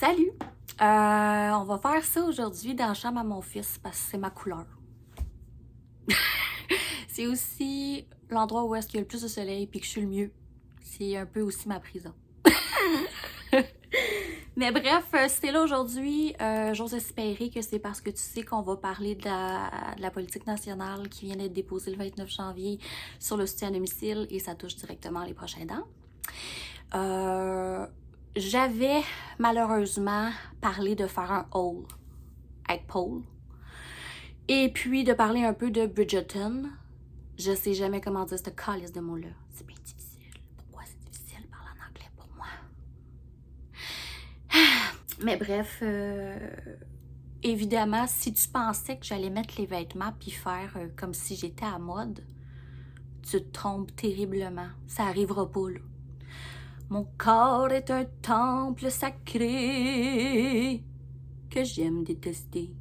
Salut! On va faire ça aujourd'hui dans la chambre à mon fils parce que c'est ma couleur. C'est aussi l'endroit où est-ce qu'il y a le plus de soleil puis que je suis le mieux. C'est un peu aussi ma prison. Mais bref, si t'es là aujourd'hui, j'ose espérer que c'est parce que tu sais qu'on va parler de la politique nationale qui vient d'être déposée le 29 janvier sur le soutien à domicile et ça touche directement les proches aidants. J'avais malheureusement parlé de faire un haul avec Paul et puis de parler un peu de Bridgerton. Je sais jamais comment dire ce calice de mot-là. C'est bien difficile. Pourquoi c'est difficile de parler en anglais pour moi? Mais bref, évidemment, si tu pensais que j'allais mettre les vêtements puis faire comme si j'étais à mode, tu te trompes terriblement. Ça arrivera pas, là. Mon corps est un temple sacré que j'aime détester.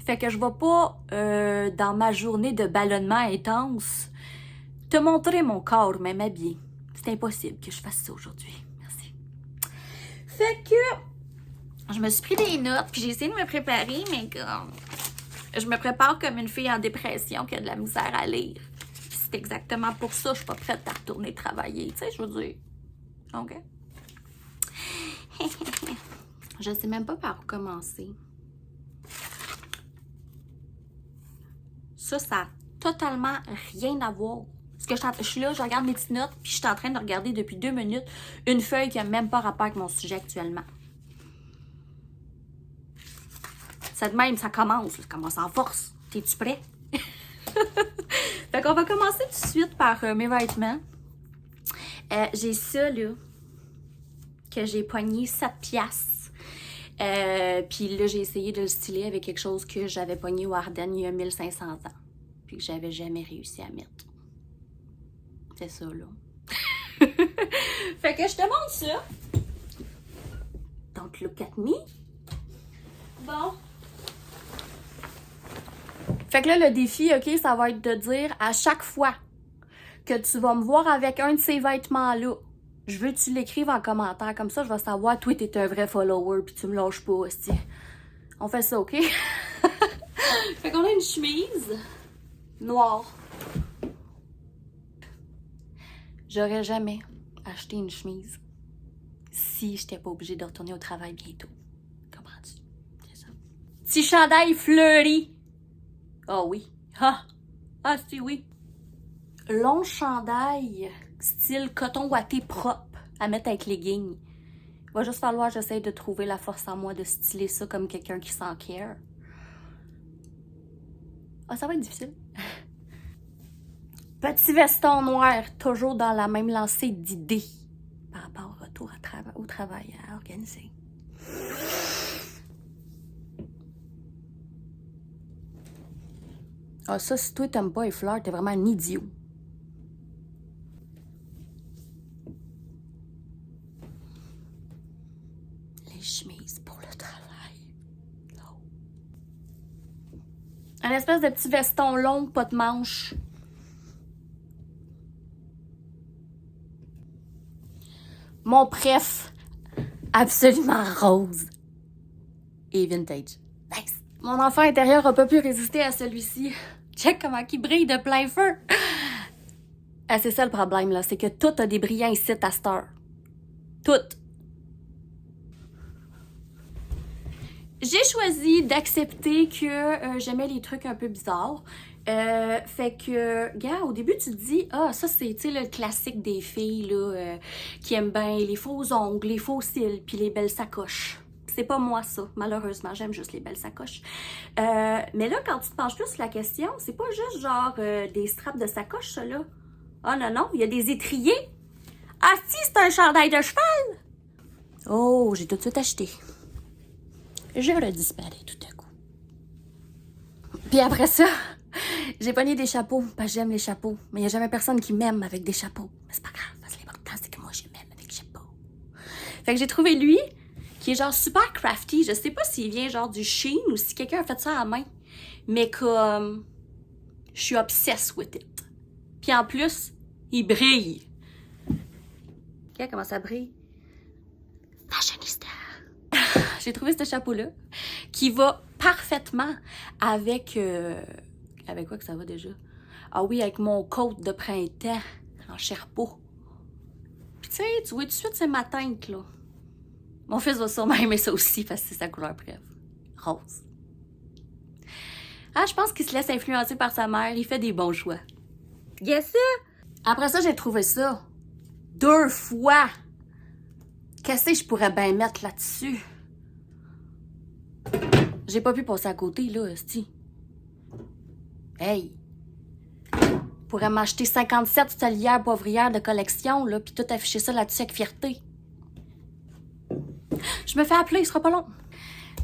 Fait que je vais pas, dans ma journée de ballonnement intense, te montrer mon corps, mais m'habiller. C'est impossible que je fasse ça aujourd'hui. Merci. Fait que je me suis pris des notes, puis j'ai essayé de me préparer, mais comme je me prépare comme une fille en dépression qui a de la misère à lire. C'est exactement pour ça que je suis pas prête à retourner travailler. Tu sais, je veux dire. OK? Je sais même pas par où commencer. Ça a totalement rien à voir. Parce que je suis là, je regarde mes petites notes, puis je suis en train de regarder depuis 2 minutes une feuille qui n'a même pas rapport avec mon sujet actuellement. C'est de même, ça commence. Ça commence en force. T'es-tu prêt? Fait qu'on va commencer tout de suite par mes vêtements. J'ai ça, là, que j'ai pogné 7 piastres. Puis là, j'ai essayé de le styler avec quelque chose que j'avais pogné au Ardennes il y a 1500 ans. Puis que j'avais jamais réussi à mettre. C'est ça, là. Fait que je te montre ça. Don't look at me. Bon. Fait que là, le défi, OK, ça va être de dire à chaque fois que tu vas me voir avec un de ces vêtements-là, je veux que tu l'écrives en commentaire. Comme ça, je vais savoir, toi, t'es un vrai follower, puis tu me lâches pas, aussi. On fait ça, OK? Fait qu'on a une chemise noire. J'aurais jamais acheté une chemise si j'étais pas obligée de retourner au travail bientôt. Comprends-tu? C'est ça. Petit chandail fleuri. Ah oui. Ah si oui. Long chandail, style coton ouaté propre, à mettre avec leggings. Il va juste falloir que j'essaye de trouver la force en moi de styler ça comme quelqu'un qui s'en care. Ah, ça va être difficile. Petit veston noir, toujours dans la même lancée d'idées par rapport au retour au travail à organiser. Ah, ça, si toi t'aimes pas les fleurs, t'es vraiment un idiot. Les chemises pour le travail. Non. Un espèce de petit veston long, pas de manches. Mon préf, absolument rose et vintage. Nice. Mon enfant intérieur a pas pu résister à celui-ci. Check comment il brille de plein feu. Ah, c'est ça le problème, là. C'est que tout a des brillants ici à cette heure. Tout. J'ai choisi d'accepter que j'aimais les trucs un peu bizarres. Fait que, gars, au début, tu te dis, ah, ça, c'est, tu sais, le classique des filles, là, qui aiment bien les faux ongles, les faux cils, puis les belles sacoches. C'est pas moi, ça, malheureusement. J'aime juste les belles sacoches. Mais là, quand tu te penches plus sur la question, c'est pas juste genre des straps de sacoche, ça, là. Ah, non, non, il y a des étriers. Ah, si, c'est un chandail de cheval. Oh, j'ai tout de suite acheté. Je redisparais tout à coup. Puis après ça, j'ai pogné des chapeaux, parce que j'aime les chapeaux. Mais il n'y a jamais personne qui m'aime avec des chapeaux. Mais c'est pas grave, parce que l'important, c'est que moi, je m'aime avec des chapeaux. Fait que j'ai trouvé lui, qui est genre super crafty. Je sais pas s'il vient genre du Shein ou si quelqu'un a fait ça à la main. Mais comme, je suis obsessed with it. Puis en plus, il brille. Regarde comment ça brille. fashionista. J'ai trouvé ce chapeau-là qui va parfaitement avec... avec quoi que ça va déjà? Ah oui, avec mon coat de printemps en Sherpa. Puis tu sais, tu vois tout de suite, c'est ma teinte, là. Mon fils va sûrement aimer ça aussi parce que c'est sa couleur préf. Rose. Ah, je pense qu'il se laisse influencer par sa mère. Il fait des bons choix. Yes, ça! Après ça, j'ai trouvé ça 2 fois. Qu'est-ce que je pourrais bien mettre là-dessus? J'ai pas pu passer à côté, là, esti. Hey! Je pourrais m'acheter 57 salières poivrières de collection, là, puis tout afficher ça là-dessus avec fierté. Je me fais appeler, il sera pas long.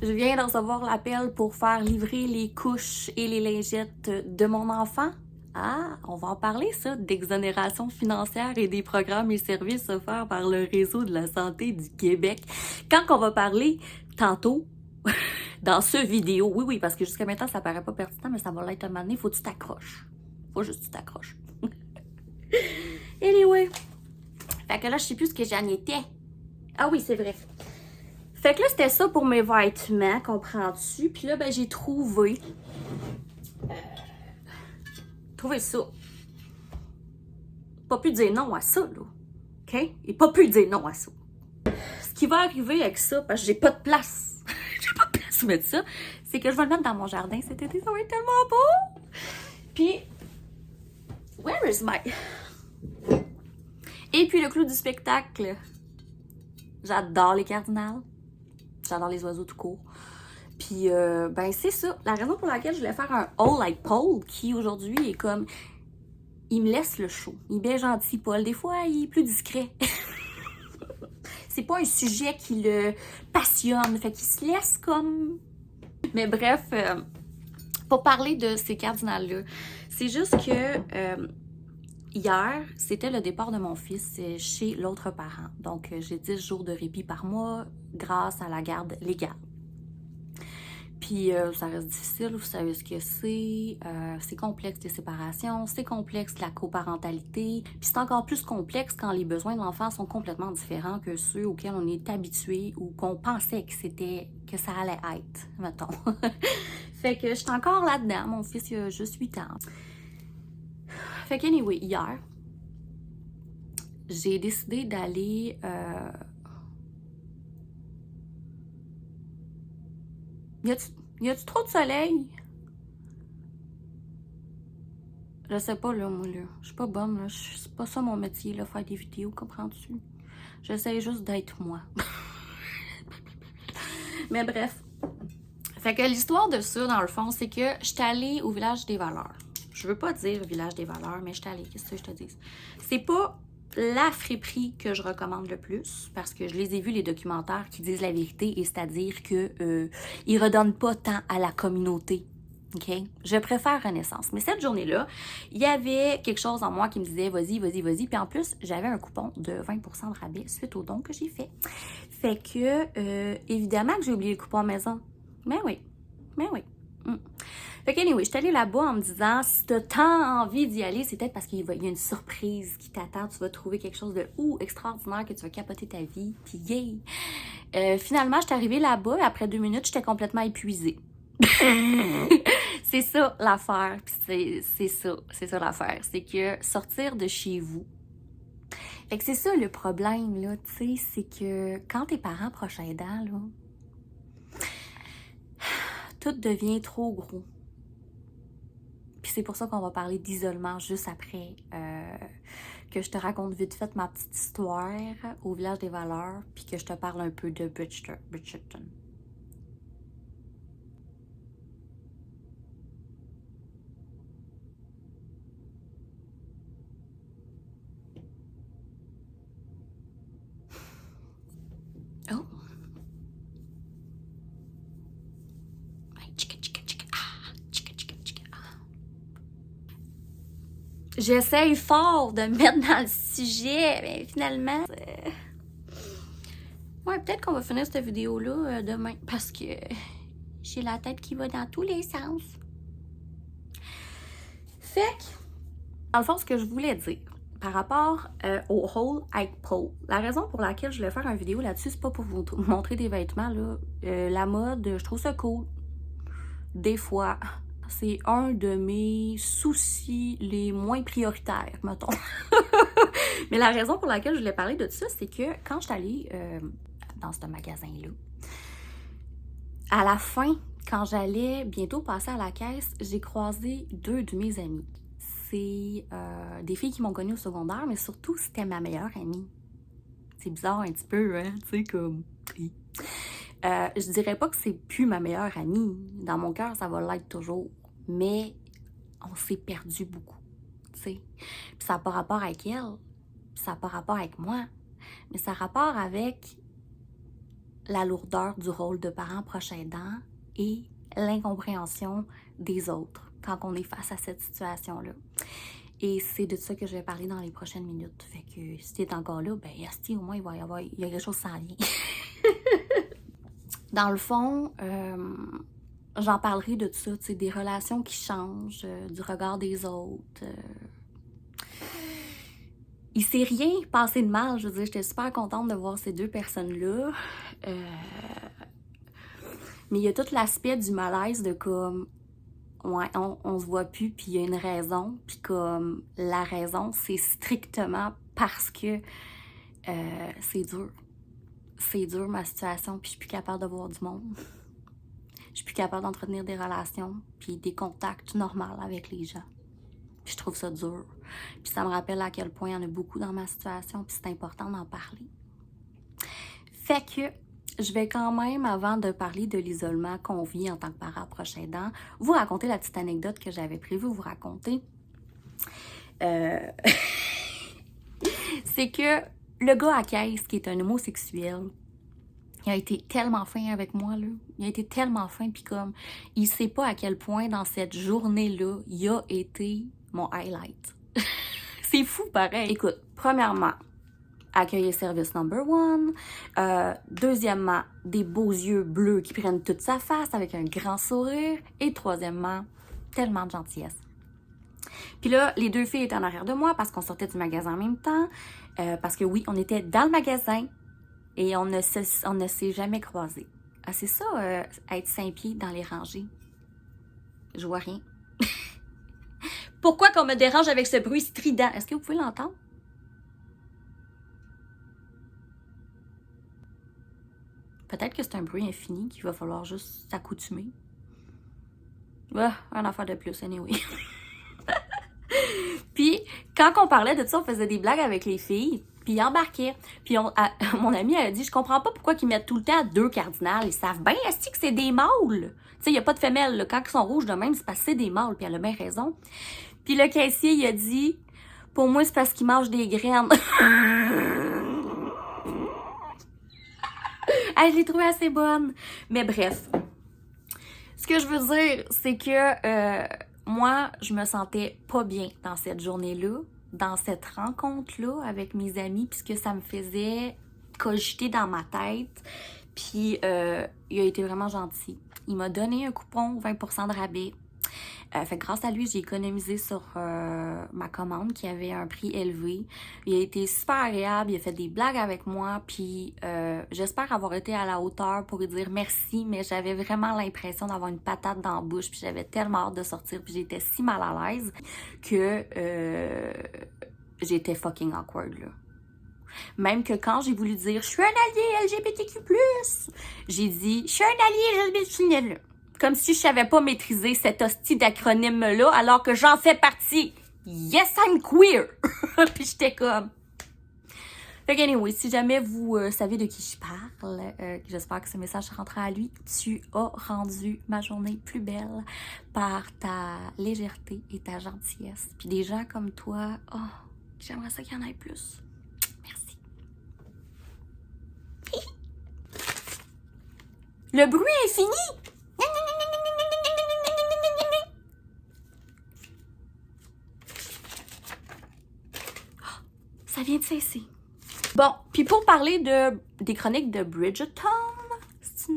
Je viens de recevoir l'appel pour faire livrer les couches et les lingettes de mon enfant. Ah, on va en parler, ça, d'exonération financière et des programmes et services offerts par le Réseau de la santé du Québec. Quand on va parler tantôt, dans ce vidéo, oui, parce que jusqu'à maintenant, ça paraît pas pertinent, mais ça va l'être un moment donné, faut que tu t'accroches. Faut juste que tu t'accroches. Anyway. Fait que là, je sais plus ce que j'en étais. Ah oui, c'est vrai. Fait que là, c'était ça pour mes vêtements, comprends-tu? Puis là, ben, j'ai trouvé ça. Pas pu dire non à ça, là. OK? Et pas pu dire non à ça. Ce qui va arriver avec ça, parce que j'ai pas de place. J'ai pas de place pour mettre ça. C'est que je vais le mettre dans mon jardin cet été. Ça va être tellement beau! Puis, where is my... Et puis, le clou du spectacle. J'adore les cardinals. J'adore les oiseaux tout court. Puis, ben, c'est ça. La raison pour laquelle je voulais faire un haul like Paul, qui aujourd'hui est comme... Il me laisse le show. Il est bien gentil, Paul. Des fois, il est plus discret. C'est pas un sujet qui le passionne. Fait qu'il se laisse comme... Mais bref, pour parler de ces cardinals-là, c'est juste que... hier, c'était le départ de mon fils chez l'autre parent. Donc, j'ai 10 jours de répit par mois grâce à la garde légale. Puis, ça reste difficile, vous savez ce que c'est complexe les séparations, c'est complexe la coparentalité, puis c'est encore plus complexe quand les besoins de l'enfant sont complètement différents que ceux auxquels on est habitué ou qu'on pensait que ça allait être, mettons. Fait que je suis encore là-dedans, mon fils il a juste 8 ans. Fait que anyway, hier, j'ai décidé d'aller... Y a-tu trop de soleil? Je sais pas, là, moi, là. Je suis pas bonne, là. C'est pas ça mon métier, là, faire des vidéos, comprends-tu? J'essaie juste d'être moi. Mais bref. Fait que l'histoire de ça, dans le fond, c'est que j'étais allée au Village des Valeurs. Je veux pas dire Village des Valeurs, mais j'étais allée. Qu'est-ce que je te dis? C'est pas la friperie que je recommande le plus, parce que je les ai vus, les documentaires qui disent la vérité, et c'est-à-dire que ils redonnent pas tant à la communauté. OK? Je préfère Renaissance. Mais cette journée-là, il y avait quelque chose en moi qui me disait vas-y. Puis en plus, j'avais un coupon de 20% de rabais suite au don que j'ai fait. Fait que, évidemment que j'ai oublié le coupon maison. Mais oui. Fait que anyway, je suis allée là-bas en me disant, si t'as tant envie d'y aller, c'est peut-être parce qu'il y a une surprise qui t'attend. Tu vas trouver quelque chose de extraordinaire que tu vas capoter ta vie. Puis yay! Finalement, je suis arrivée là-bas et après 2 minutes, j'étais complètement épuisée. C'est ça l'affaire. C'est ça l'affaire. C'est que sortir de chez vous. Fait que c'est ça le problème, là, tu sais, c'est que quand tes parents proches aidants, là, tout devient trop gros. Puis c'est pour ça qu'on va parler d'isolement juste après que je te raconte vite fait ma petite histoire au Village des Valeurs, puis que je te parle un peu de Bridgerton. Oh! J'essaye fort de me mettre dans le sujet, mais finalement... Ouais, peut-être qu'on va finir cette vidéo-là demain, parce que j'ai la tête qui va dans tous les sens. Fait que, dans le fond, ce que je voulais dire, par rapport au haul avec Paul. La raison pour laquelle je voulais faire une vidéo là-dessus, c'est pas pour vous montrer des vêtements, là. La mode, je trouve ça cool. Des fois, c'est un de mes soucis les moins prioritaires, mettons. Mais la raison pour laquelle je voulais parler de ça, c'est que quand je suis allée dans ce magasin-là, à la fin, quand j'allais bientôt passer à la caisse, j'ai croisé deux de mes amies. C'est des filles qui m'ont connue au secondaire, mais surtout, c'était ma meilleure amie. C'est bizarre un petit peu, hein? Tu sais, comme... je dirais pas que c'est plus ma meilleure amie. Dans mon cœur, ça va l'être toujours. Mais on s'est perdu beaucoup, tu sais. Puis ça n'a pas rapport avec elle, puis ça n'a pas rapport avec moi, mais ça a rapport avec la lourdeur du rôle de parent proche aidant et l'incompréhension des autres quand on est face à cette situation-là. Et c'est de ça que je vais parler dans les prochaines minutes. Fait que si tu es encore là, ben asti, au moins il y a quelque chose qui s'en vient. Dans le fond, j'en parlerai de ça, tu sais, des relations qui changent, du regard des autres. Il s'est rien passé de mal, je veux dire, j'étais super contente de voir ces deux personnes-là. Mais il y a tout l'aspect du malaise de comme, ouais, on se voit plus, puis il y a une raison, puis comme, la raison, c'est strictement parce que c'est dur. C'est dur, ma situation, puis je suis plus capable de voir du monde. Je suis plus capable d'entretenir des relations, puis des contacts normaux avec les gens. Puis je trouve ça dur. Puis ça me rappelle à quel point il y en a beaucoup dans ma situation, puis c'est important d'en parler. Fait que je vais quand même, avant de parler de l'isolement qu'on vit en tant que parent proche aidant, vous raconter la petite anecdote que j'avais prévu vous raconter. C'est que le gars à caisse, qui est un homosexuel, il a été tellement fin avec moi, là. Il a été tellement fin, puis comme, il sait pas à quel point dans cette journée-là, il a été mon highlight. C'est fou, pareil. Écoute, premièrement, accueil et service number one. Deuxièmement, des beaux yeux bleus qui prennent toute sa face avec un grand sourire. Et troisièmement, tellement de gentillesse. Puis là, les deux filles étaient en arrière de moi parce qu'on sortait du magasin en même temps. Parce que oui, on était dans le magasin et on ne s'est jamais croisés. Ah, c'est ça, être 5 pieds dans les rangées. Je vois rien. Pourquoi qu'on me dérange avec ce bruit strident? Est-ce que vous pouvez l'entendre? Peut-être que c'est un bruit infini qu'il va falloir juste s'accoutumer. Ah, un affaire de plus, anyway. Puis, quand on parlait de ça, on faisait des blagues avec les filles, puis ils embarquaient. Puis mon amie, elle a dit, je comprends pas pourquoi ils mettent tout le temps 2 cardinales. Ils savent bien, est-ce que c'est des mâles? Tu sais, il n'y a pas de femelles, là. Quand ils sont rouges de même, c'est parce que c'est des mâles, puis elle a bien raison. Puis le caissier, il a dit, pour moi, c'est parce qu'ils mangent des graines. Ah, je l'ai trouvée assez bonne. Mais bref, ce que je veux dire, c'est que moi, je me sentais pas bien dans cette journée-là, dans cette rencontre-là avec mes amis, puisque ça me faisait cogiter dans ma tête. Puis, il a été vraiment gentil. Il m'a donné un coupon 20% de rabais. Fait que grâce à lui, j'ai économisé sur ma commande qui avait un prix élevé. Il a été super agréable, il a fait des blagues avec moi, puis j'espère avoir été à la hauteur pour lui dire merci, mais j'avais vraiment l'impression d'avoir une patate dans la bouche, puis j'avais tellement hâte de sortir, puis j'étais si mal à l'aise que j'étais fucking awkward, là. Même que quand j'ai voulu dire « Je suis un allié LGBTQ+, j'ai dit « Je suis un allié LGBTQ+. » Comme si je savais pas maîtriser cet hostie d'acronyme-là, alors que j'en fais partie. Yes, I'm queer! Puis j'étais comme... Fait que anyway, si jamais vous savez de qui je parle, j'espère que ce message rentrera à lui. Tu as rendu ma journée plus belle par ta légèreté et ta gentillesse. Puis des gens comme toi, oh, j'aimerais ça qu'il y en ait plus. Merci. Le bruit est fini! Ça vient de cesser. Bon, puis pour parler des chroniques de Bridgerton, je sais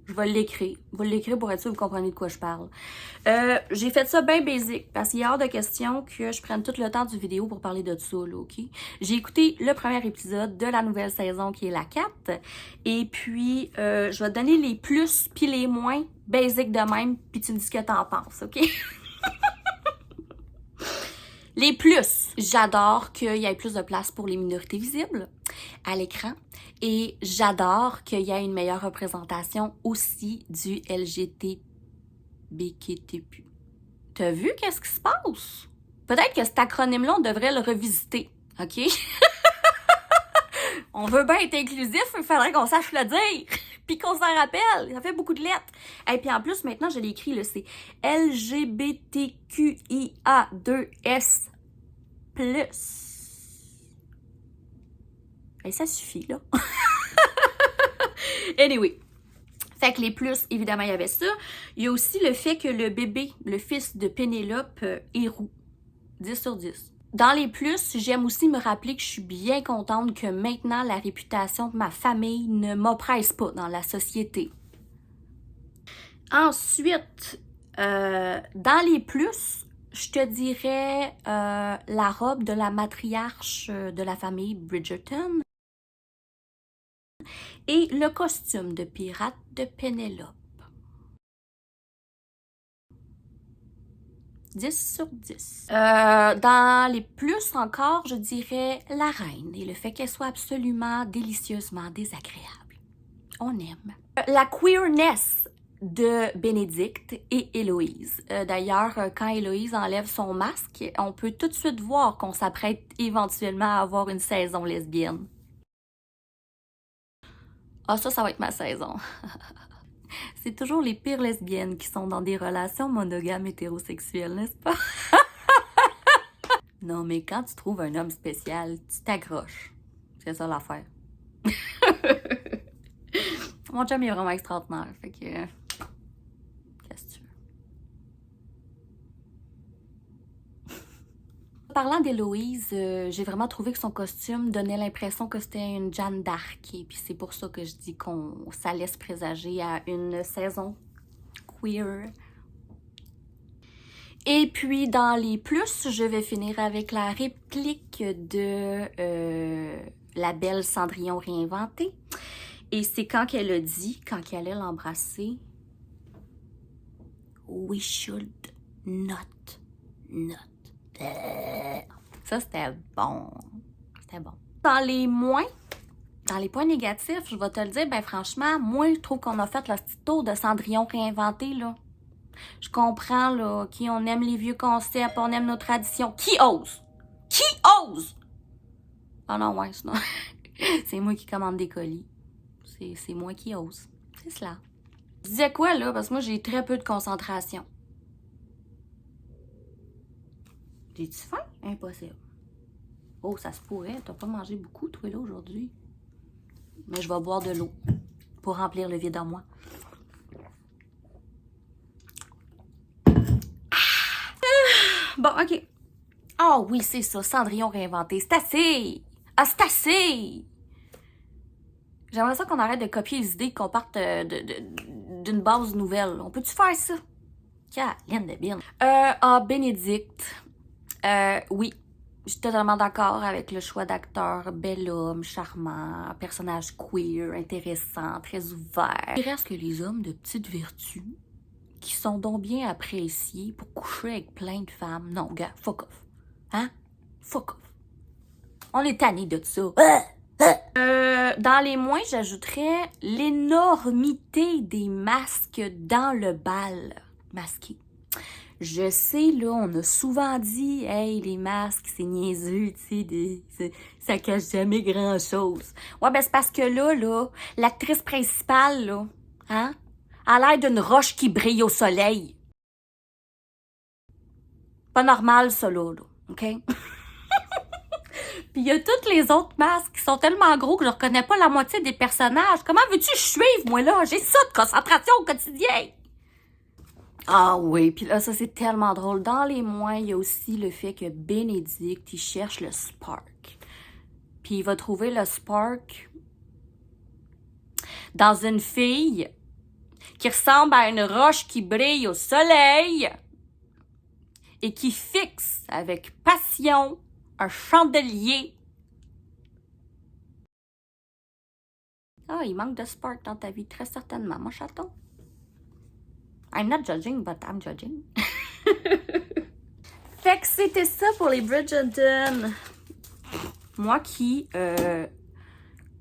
pas. Je vais l'écrire. Je vais l'écrire pour être sûr que vous comprenez de quoi je parle. J'ai fait ça bien basique parce qu'il est hors de question que je prenne tout le temps du vidéo pour parler de ça, là, OK? J'ai écouté le premier épisode de la nouvelle saison qui est la 4. Et puis, je vais te donner les plus puis les moins basiques de même, puis tu me dis ce que t'en penses, OK? Les plus, j'adore qu'il y ait plus de place pour les minorités visibles à l'écran et j'adore qu'il y ait une meilleure représentation aussi du LGBTQ. T'as vu qu'est-ce qui se passe? Peut-être que cet acronyme-là, on devrait le revisiter, OK? On veut bien être inclusif, il faudrait qu'on sache le dire, puis qu'on s'en rappelle. Ça fait beaucoup de lettres. Et puis en plus, maintenant, je l'ai écrit, là, c'est LGBTQIA2S+. Et ça suffit, là. Anyway. Fait que les plus, évidemment, il y avait ça. Il y a aussi le fait que le bébé, le fils de Pénélope, est roux. 10 sur 10. Dans les plus, j'aime aussi me rappeler que je suis bien contente que maintenant la réputation de ma famille ne m'oppresse pas dans la société. Ensuite, dans les plus, je te dirais la robe de la matriarche de la famille Bridgerton et le costume de pirate de Pénélope. 10 sur 10. Dans les plus encore, je dirais la reine et le fait qu'elle soit absolument délicieusement désagréable. On aime. La queerness de Bénédicte et Héloïse. D'ailleurs, quand Héloïse enlève son masque, on peut tout de suite voir qu'on s'apprête éventuellement à avoir une saison lesbienne. Ah, ça va être ma saison. C'est toujours les pires lesbiennes qui sont dans des relations monogames hétérosexuelles, n'est-ce pas? Non, mais quand tu trouves un homme spécial, tu t'accroches. C'est ça l'affaire. Mon chum est vraiment extraordinaire, fait que... Qu'est-ce que tu veux? Parlant d'Héloïse, j'ai vraiment trouvé que son costume donnait l'impression que c'était une Jeanne d'Arc. Et puis c'est pour ça que je dis ça laisse présager à une saison queer. Et puis dans les plus, je vais finir avec la réplique de la belle Cendrillon réinventée. Et c'est quand qu'elle a dit, quand qu'elle allait l'embrasser, « We should not. » Ça, c'était bon. C'était bon. Dans les points négatifs, je vais te le dire, ben franchement, moi, je trouve qu'on a fait le petit tour de Cendrillon réinventé, là. Je comprends, là, on aime les vieux concepts, on aime nos traditions. Qui ose? Qui ose? Ah non, ouais, sinon, c'est moi qui commande des colis. C'est moi qui ose. C'est cela. Je disais quoi, là? Parce que moi, j'ai très peu de concentration. J'ai-tu faim? Impossible. Oh, ça se pourrait. T'as pas mangé beaucoup, toi, là, aujourd'hui. Mais je vais boire de l'eau pour remplir le vide en moi. Bon, OK. Ah oui, c'est ça. Cendrillon réinventé. C'est assez! Ah, c'est assez! J'aimerais ça qu'on arrête de copier les idées, qu'on parte d'une base nouvelle. On peut-tu faire ça? Caroline de bien. Bénédicte. Oui, je suis totalement d'accord avec le choix d'acteur. Bel homme, charmant, personnage queer, intéressant, très ouvert. Il reste que les hommes de petite vertu, qui sont donc bien appréciés pour coucher avec plein de femmes. Non, gars, fuck off. Hein? Fuck off. On est tanné de ça. Dans les moins, j'ajouterais l'énormité des masques dans le bal masqué. Je sais, là, on a souvent dit, hey, les masques, c'est niaiseux, tu sais, ça cache jamais grand-chose. Ouais, ben c'est parce que là, l'actrice principale, là, hein, a l'air d'une roche qui brille au soleil. Pas normal, ça, là, OK? Puis il y a tous les autres masques qui sont tellement gros que je reconnais pas la moitié des personnages. Comment veux-tu que je suive, moi, là? J'ai ça de concentration au quotidien! Ah oui, puis là, ça, c'est tellement drôle. Dans les moins, il y a aussi le fait que Bénédicte, il cherche le spark. Puis il va trouver le spark dans une fille qui ressemble à une roche qui brille au soleil et qui fixe avec passion un chandelier. Ah, il manque de spark dans ta vie, très certainement, mon chaton. I'm not judging, but I'm judging. Fait que c'était ça pour les Bridgerton. Moi qui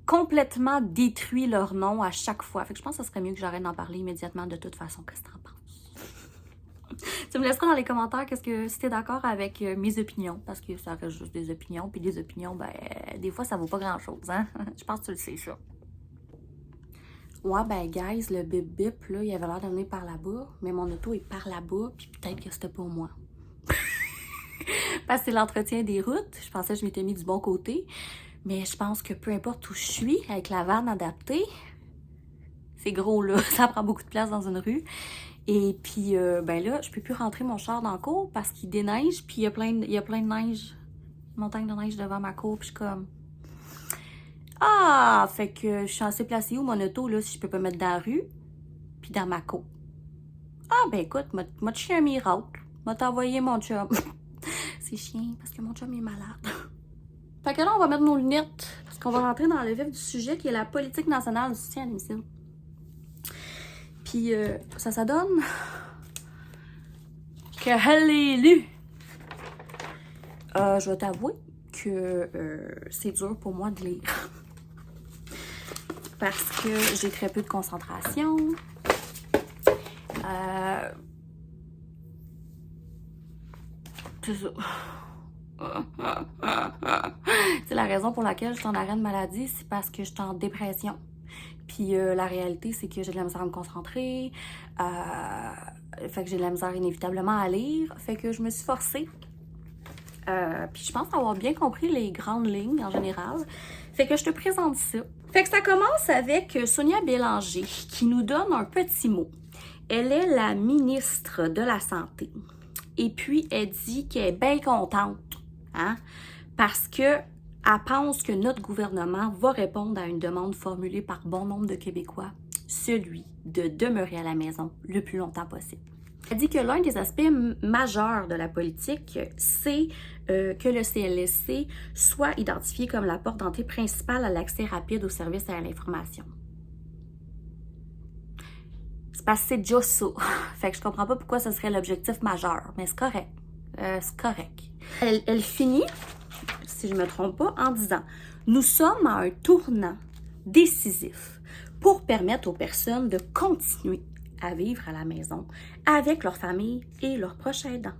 complètement détruis leur nom à chaque fois. Fait que je pense que ce serait mieux que j'arrête d'en parler immédiatement de toute façon. Qu'est-ce que t'en penses? Tu me laisseras dans les commentaires si t'es d'accord avec mes opinions, parce que ça reste juste des opinions, puis des opinions, ben, des fois, ça vaut pas grand-chose, hein? Je pense que tu le sais, ça. Ouais, ben, guys, le bip-bip, là, il avait l'air de venir par là-bas, mais mon auto est par là-bas, puis peut-être que c'était pour moi. Parce que c'est l'entretien des routes. Je pensais que je m'étais mis du bon côté. Mais je pense que peu importe où je suis, avec la vanne adaptée, c'est gros là, ça prend beaucoup de place dans une rue. Et puis, ben là, je peux plus rentrer mon char dans la cour parce qu'il déneige, puis il y a plein de neige, montagne de neige devant ma cour, puis je suis comme... Ah! Fait que je suis assez placée où mon auto, là, si je peux pas mettre dans la rue, puis dans ma cour. Ah, ben écoute, m'a te chier un miracle. M'a t'envoyé mon chum. C'est chiant, parce que mon chum est malade. Fait que là, on va mettre nos lunettes, parce qu'on va rentrer dans le vif du sujet, qui est la politique nationale du soutien à domicile. Puis, ça donne que elle est lue. Je vais t'avouer que c'est dur pour moi de lire. Parce que j'ai très peu de concentration. C'est ça. C'est la raison pour laquelle je suis en arrêt de maladie, c'est parce que je suis en dépression. Puis la réalité, c'est que j'ai de la misère à me concentrer. Fait que j'ai de la misère inévitablement à lire. Fait que je me suis forcée. Puis je pense avoir bien compris les grandes lignes en général. Fait que je te présente ça. Fait que ça commence avec Sonia Bélanger qui nous donne un petit mot. Elle est la ministre de la Santé. Et puis, elle dit qu'elle est bien contente, hein, parce qu'elle pense que notre gouvernement va répondre à une demande formulée par bon nombre de Québécois, celui de demeurer à la maison le plus longtemps possible. Elle dit que l'un des aspects majeurs de la politique, c'est que le CLSC soit identifié comme la porte d'entrée principale à l'accès rapide aux services et à l'information. C'est parce que c'est déjà ça. Fait que je comprends pas pourquoi ce serait l'objectif majeur, mais c'est correct. C'est correct. Elle finit, si je me trompe pas, en disant « Nous sommes à un tournant décisif pour permettre aux personnes de continuer à vivre à la maison avec leur famille et leurs proches aidants. »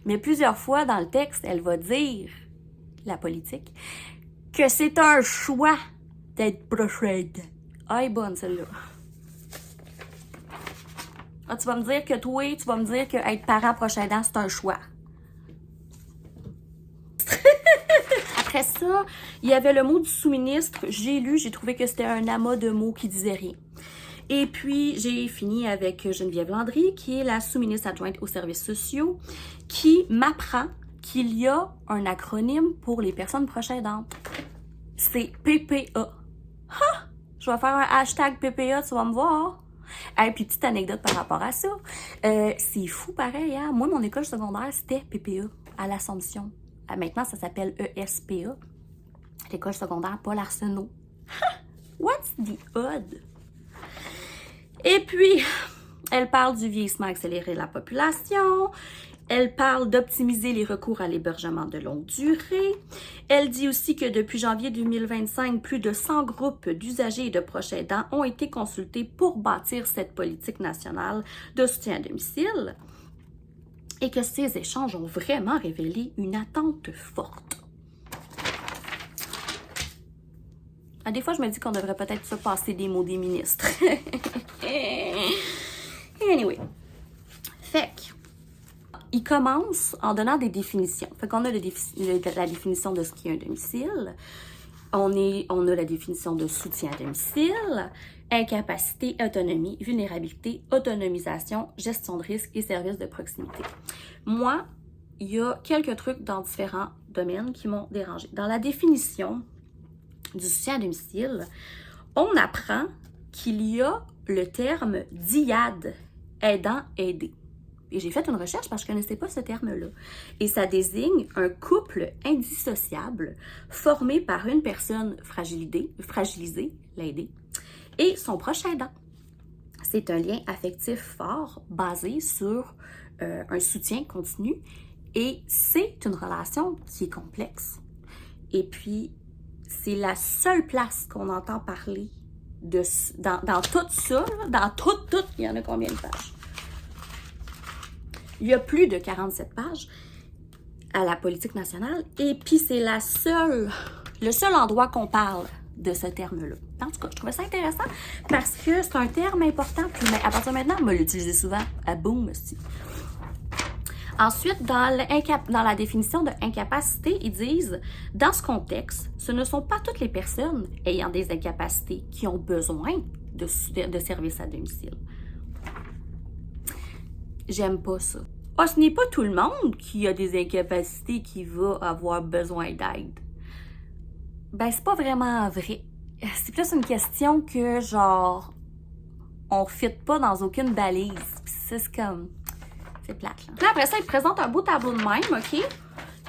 Mais plusieurs fois dans le texte, elle va dire, la politique, que c'est un choix d'être proche aidant. Ah, elle est bonne celle-là. Ah, tu vas me dire que toi, tu vas me dire que être parent proche aidant, c'est un choix. Après ça, il y avait le mot du sous-ministre. J'ai lu, j'ai trouvé que c'était un amas de mots qui disaient rien. Et puis, j'ai fini avec Geneviève Landry, qui est la sous-ministre adjointe aux services sociaux, qui m'apprend qu'il y a un acronyme pour les personnes proches aidantes. C'est PPA. Ha! Je vais faire un hashtag PPA, tu vas me voir. Et puis, petite anecdote par rapport à ça. C'est fou pareil, hein? Moi, mon école secondaire, c'était PPA à l'Assomption. Maintenant, ça s'appelle ESPA. L'école secondaire Paul Arsenault. What's the odd? Et puis, elle parle du vieillissement accéléré de la population. Elle parle d'optimiser les recours à l'hébergement de longue durée. Elle dit aussi que depuis janvier 2025, plus de 100 groupes d'usagers et de proches aidants ont été consultés pour bâtir cette politique nationale de soutien à domicile et que ces échanges ont vraiment révélé une attente forte. Des fois, je me dis qu'on devrait peut-être se passer des mots des ministres. Anyway. Fait que, il commence en donnant des définitions. Fait qu'on a la définition de ce qui est un domicile. On a la définition de soutien à domicile, incapacité, autonomie, vulnérabilité, autonomisation, gestion de risque et services de proximité. Moi, il y a quelques trucs dans différents domaines qui m'ont dérangé. Dans la définition du soutien à domicile, on apprend qu'il y a le terme dyade, aidant, aider. Et j'ai fait une recherche parce que je ne connaissais pas ce terme-là. Et ça désigne un couple indissociable formé par une personne fragilisée, l'aider, et son proche aidant. C'est un lien affectif fort basé sur un soutien continu et c'est une relation qui est complexe. Et puis, c'est la seule place qu'on entend parler dans tout ça, dans tout, il y en a combien de pages? Il y a plus de 47 pages à la politique nationale et puis c'est le seul endroit qu'on parle de ce terme-là. En tout cas, je trouvais ça intéressant parce que c'est un terme important puis à partir de maintenant, on va l'utiliser souvent. À boum, aussi. Ensuite, dans la définition de incapacité, ils disent « Dans ce contexte, ce ne sont pas toutes les personnes ayant des incapacités qui ont besoin de services à domicile. » J'aime pas ça. Ah, ce n'est pas tout le monde qui a des incapacités qui va avoir besoin d'aide. Ben, c'est pas vraiment vrai. C'est plus une question que, genre, on ne fit pas dans aucune balise. C'est comme... C'est plate, là. Puis après ça, il te présente un beau tableau de même, OK?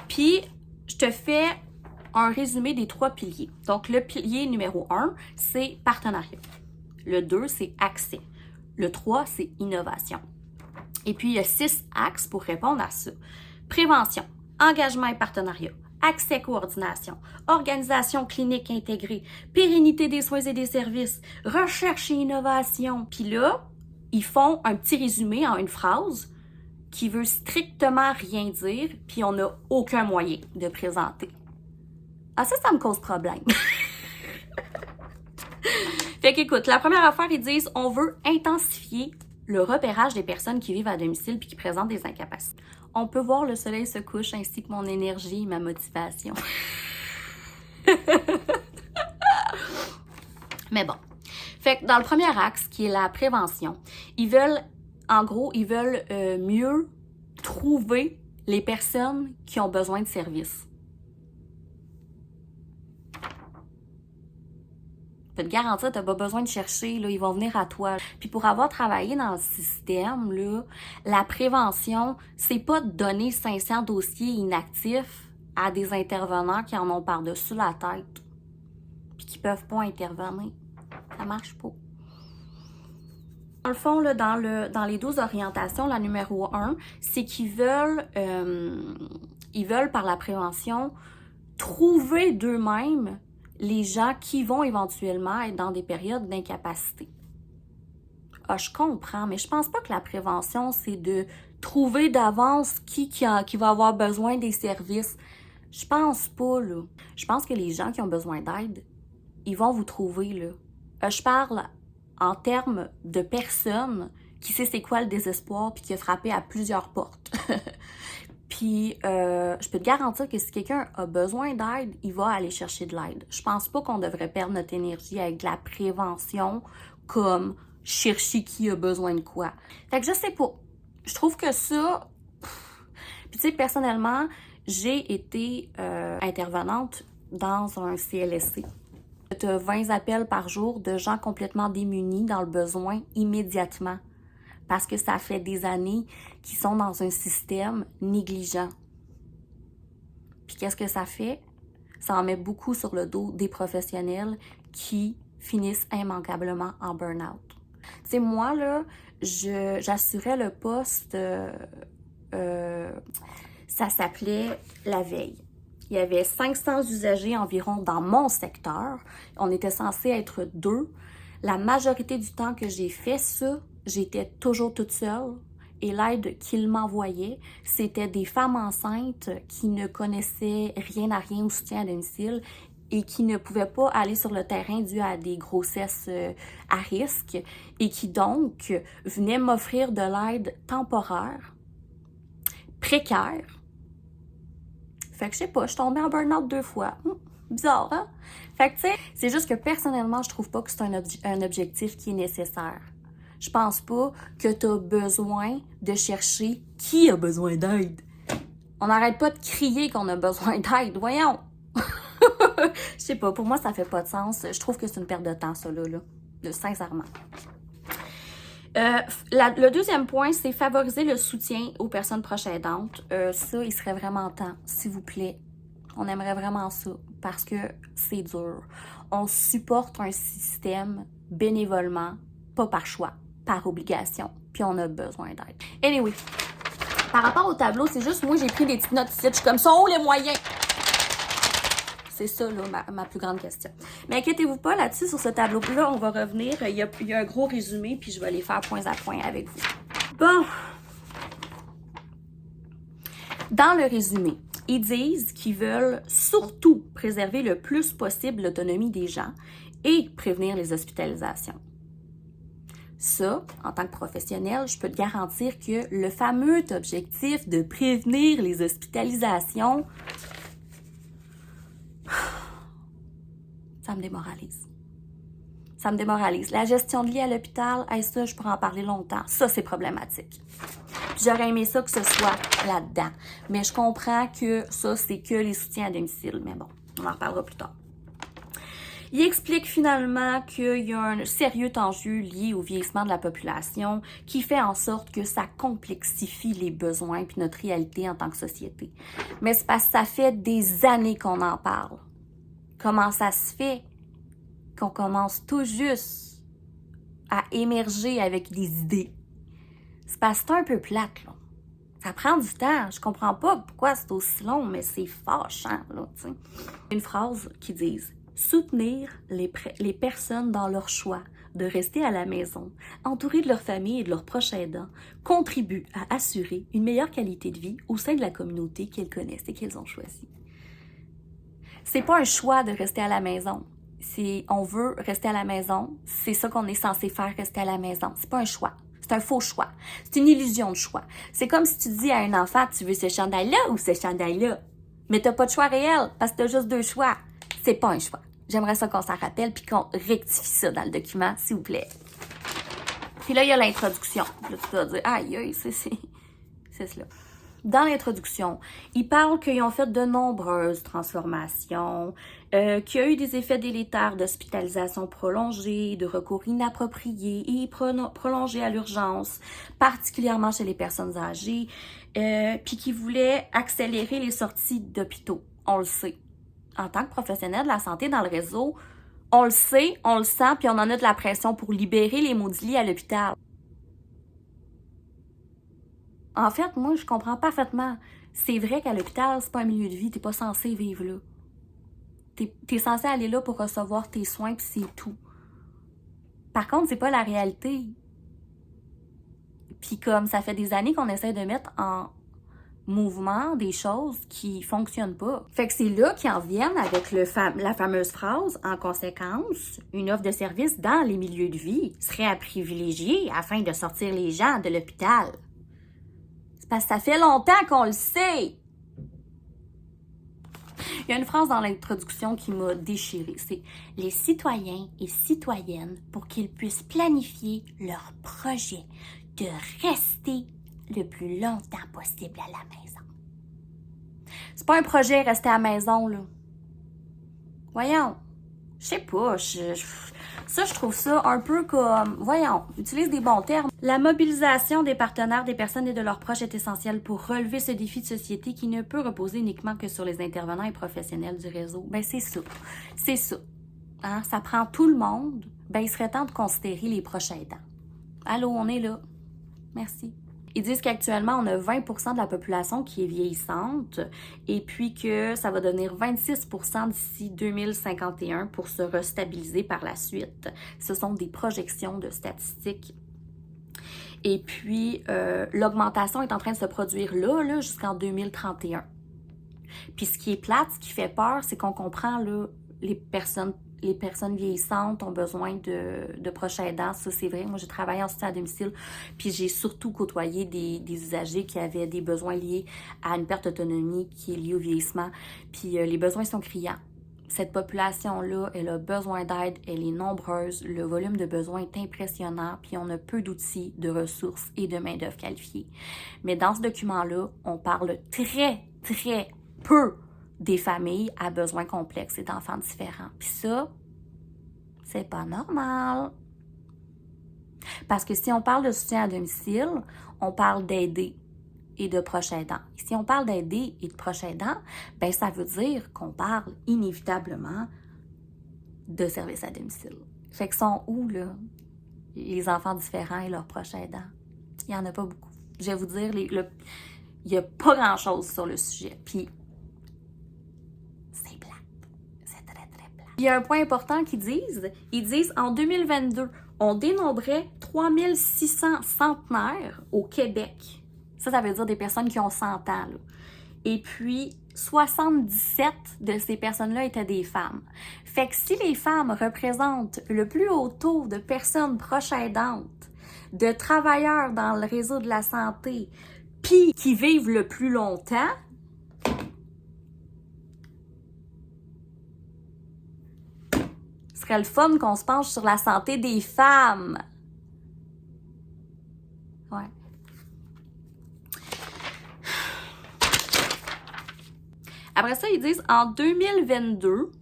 Puis, je te fais un résumé des 3 piliers. Donc, le pilier numéro 1, c'est partenariat. Le 2, c'est accès. Le 3, c'est innovation. Et puis, il y a 6 axes pour répondre à ça. Prévention, engagement et partenariat, accès coordination, organisation clinique intégrée, pérennité des soins et des services, recherche et innovation. Puis là, ils font un petit résumé en une phrase qui veut strictement rien dire, puis on n'a aucun moyen de présenter. Ah, ça me cause problème. Fait qu'écoute, la première affaire, ils disent, on veut intensifier le repérage des personnes qui vivent à domicile puis qui présentent des incapacités. On peut voir le soleil se couche ainsi que mon énergie et ma motivation. Mais bon. Fait que dans le premier axe, qui est la prévention, ils veulent mieux trouver les personnes qui ont besoin de services. Je peux te garantir, tu n'as pas besoin de chercher, là, ils vont venir à toi. Puis pour avoir travaillé dans le système, là, la prévention, c'est pas de donner 500 dossiers inactifs à des intervenants qui en ont par-dessus la tête puis qui peuvent pas intervenir. Ça marche pas. Dans le fond, là, dans les 12 orientations, la numéro 1, c'est qu'ils veulent par la prévention trouver d'eux-mêmes les gens qui vont éventuellement être dans des périodes d'incapacité. Ah, je comprends, mais je pense pas que la prévention, c'est de trouver d'avance qui va avoir besoin des services. Je pense pas, là. Je pense que les gens qui ont besoin d'aide, ils vont vous trouver, là. Je parle en termes de personnes qui sait c'est quoi le désespoir puis qui a frappé à plusieurs portes. Puis, je peux te garantir que si quelqu'un a besoin d'aide, il va aller chercher de l'aide. Je pense pas qu'on devrait perdre notre énergie avec de la prévention comme chercher qui a besoin de quoi. Fait que je sais pas. Je trouve que ça... Puis tu sais, personnellement, j'ai été intervenante dans un CLSC. Tu as 20 appels par jour de gens complètement démunis dans le besoin immédiatement. Parce que ça fait des années qu'ils sont dans un système négligent. Puis qu'est-ce que ça fait? Ça en met beaucoup sur le dos des professionnels qui finissent immanquablement en burn-out. Tu sais, moi, là, j'assurais le poste, ça s'appelait la veille. Il y avait 500 usagers environ dans mon secteur. On était censé être 2. La majorité du temps que j'ai fait ça, j'étais toujours toute seule et l'aide qu'ils m'envoyaient, c'était des femmes enceintes qui ne connaissaient rien à rien au soutien à domicile et qui ne pouvaient pas aller sur le terrain dû à des grossesses à risque et qui donc venaient m'offrir de l'aide temporaire, précaire. Fait que je sais pas, je suis tombée en burn-out 2 fois. Bizarre, hein? Fait que tu sais, c'est juste que personnellement, je trouve pas que c'est un objectif qui est nécessaire. Je pense pas que tu as besoin de chercher qui a besoin d'aide. On n'arrête pas de crier qu'on a besoin d'aide. Voyons! Je sais pas, pour moi, ça fait pas de sens. Je trouve que c'est une perte de temps, ça, là. sincèrement. Le deuxième point, c'est favoriser le soutien aux personnes proches aidantes. Ça, il serait vraiment temps, s'il vous plaît. On aimerait vraiment ça, parce que c'est dur. On supporte un système bénévolement, pas par choix, par obligation, puis on a besoin d'aide. Anyway, par rapport au tableau, c'est juste moi, j'ai pris des petites notes ici, je suis comme, sont où les moyens? C'est ça, là, ma plus grande question. Mais inquiétez-vous pas là-dessus, sur ce tableau-là, on va revenir. Il y a un gros résumé, puis je vais les faire point à point avec vous. Bon. Dans le résumé, ils disent qu'ils veulent surtout préserver le plus possible l'autonomie des gens et prévenir les hospitalisations. Ça, en tant que professionnel, je peux te garantir que le fameux objectif de prévenir les hospitalisations, ça me démoralise. Ça me démoralise. La gestion de lit à l'hôpital, ça, je pourrais en parler longtemps. Ça, c'est problématique. J'aurais aimé ça que ce soit là-dedans. Mais je comprends que ça, c'est que les soutiens à domicile. Mais bon, on en reparlera plus tard. Il explique finalement qu'il y a un sérieux enjeu lié au vieillissement de la population qui fait en sorte que ça complexifie les besoins et notre réalité en tant que société. Mais c'est parce que ça fait des années qu'on en parle. Comment ça se fait qu'on commence tout juste à émerger avec des idées? C'est parce que c'est un peu plate, là. Ça prend du temps. Je comprends pas pourquoi c'est aussi long, mais c'est fâchant, là, tu sais. Une phrase qui dit « Soutenir les personnes dans leur choix de rester à la maison, entourées de leur famille et de leurs proches aidants, contribue à assurer une meilleure qualité de vie au sein de la communauté qu'elles connaissent et qu'elles ont choisie. » C'est pas un choix de rester à la maison. Si on veut rester à la maison, c'est ça qu'on est censé faire, rester à la maison. C'est pas un choix. C'est un faux choix. C'est une illusion de choix. C'est comme si tu dis à un enfant, tu veux ce chandail-là ou ce chandail-là. Mais t'as pas de choix réel parce que t'as juste deux choix. C'est pas un choix. J'aimerais ça qu'on s'en rappelle puis qu'on rectifie ça dans le document, s'il vous plaît. Puis là, il y a l'introduction. Là, tu vas dire, aïe, c'est cela. Dans l'introduction, ils parlent qu'ils ont fait de nombreuses transformations, qu'il y a eu des effets délétères d'hospitalisation prolongée, de recours inapproprié et prolongé à l'urgence, particulièrement chez les personnes âgées, puis qu'ils voulaient accélérer les sorties d'hôpitaux. On le sait. En tant que professionnel de la santé dans le réseau, on le sait, on le sent, puis on en a de la pression pour libérer les maudits lits à l'hôpital. En fait, moi, je comprends parfaitement. C'est vrai qu'à l'hôpital, c'est pas un milieu de vie, t'es pas censé vivre là. T'es censé aller là pour recevoir tes soins, puis c'est tout. Par contre, c'est pas la réalité. Puis comme ça fait des années qu'on essaie de mettre en mouvement des choses qui fonctionnent pas. Fait que c'est là qu'ils en viennent avec la fameuse phrase, en conséquence, une offre de service dans les milieux de vie serait à privilégier afin de sortir les gens de l'hôpital. Parce que ça fait longtemps qu'on le sait. Il y a une phrase dans l'introduction qui m'a déchirée. C'est « Les citoyens et citoyennes pour qu'ils puissent planifier leur projet de rester le plus longtemps possible à la maison. » C'est pas un projet rester à la maison, là. Voyons. Je sais pas, je trouve ça un peu comme, voyons, utilise des bons termes. La mobilisation des partenaires, des personnes et de leurs proches est essentielle pour relever ce défi de société qui ne peut reposer uniquement que sur les intervenants et professionnels du réseau. Ben c'est ça, c'est ça. Hein? Ça prend tout le monde. Ben il serait temps de considérer les proches aidants. Allô, on est là. Merci. Ils disent qu'actuellement, on a 20% de la population qui est vieillissante et puis que ça va devenir 26% d'ici 2051 pour se restabiliser par la suite. Ce sont des projections de statistiques. Et puis, l'augmentation est en train de se produire là jusqu'en 2031. Puis ce qui est plate, ce qui fait peur, c'est qu'on comprend là, les personnes vieillissantes ont besoin de proches aidants, ça c'est vrai. Moi, j'ai travaillé en soutien à domicile, puis j'ai surtout côtoyé des usagers qui avaient des besoins liés à une perte d'autonomie qui est liée au vieillissement. Puis les besoins sont criants. Cette population-là, elle a besoin d'aide, elle est nombreuse, le volume de besoins est impressionnant, puis on a peu d'outils, de ressources et de main-d'œuvre qualifiée. Mais dans ce document-là, on parle très, très peu des familles à besoins complexes et d'enfants différents. Puis ça, c'est pas normal. Parce que si on parle de soutien à domicile, on parle d'aider et de proche aidant. Et si on parle d'aider et de proche aidant, ben ça veut dire qu'on parle inévitablement de services à domicile. Fait que sont où, là, les enfants différents et leurs proches aidants? Il n'y en a pas beaucoup. Je vais vous dire, il n'y a pas grand-chose sur le sujet. Puis, c'est plate. C'est très, très plate. Il y a un point important qu'ils disent. Ils disent, en 2022, on dénombrait 3600 centenaires au Québec. Ça veut dire des personnes qui ont 100 ans, là. Et puis, 77 de ces personnes-là étaient des femmes. Fait que si les femmes représentent le plus haut taux de personnes proches aidantes, de travailleurs dans le réseau de la santé, puis qui vivent le plus longtemps, ce serait le fun qu'on se penche sur la santé des femmes. Ouais. Après ça, ils disent, en 2022,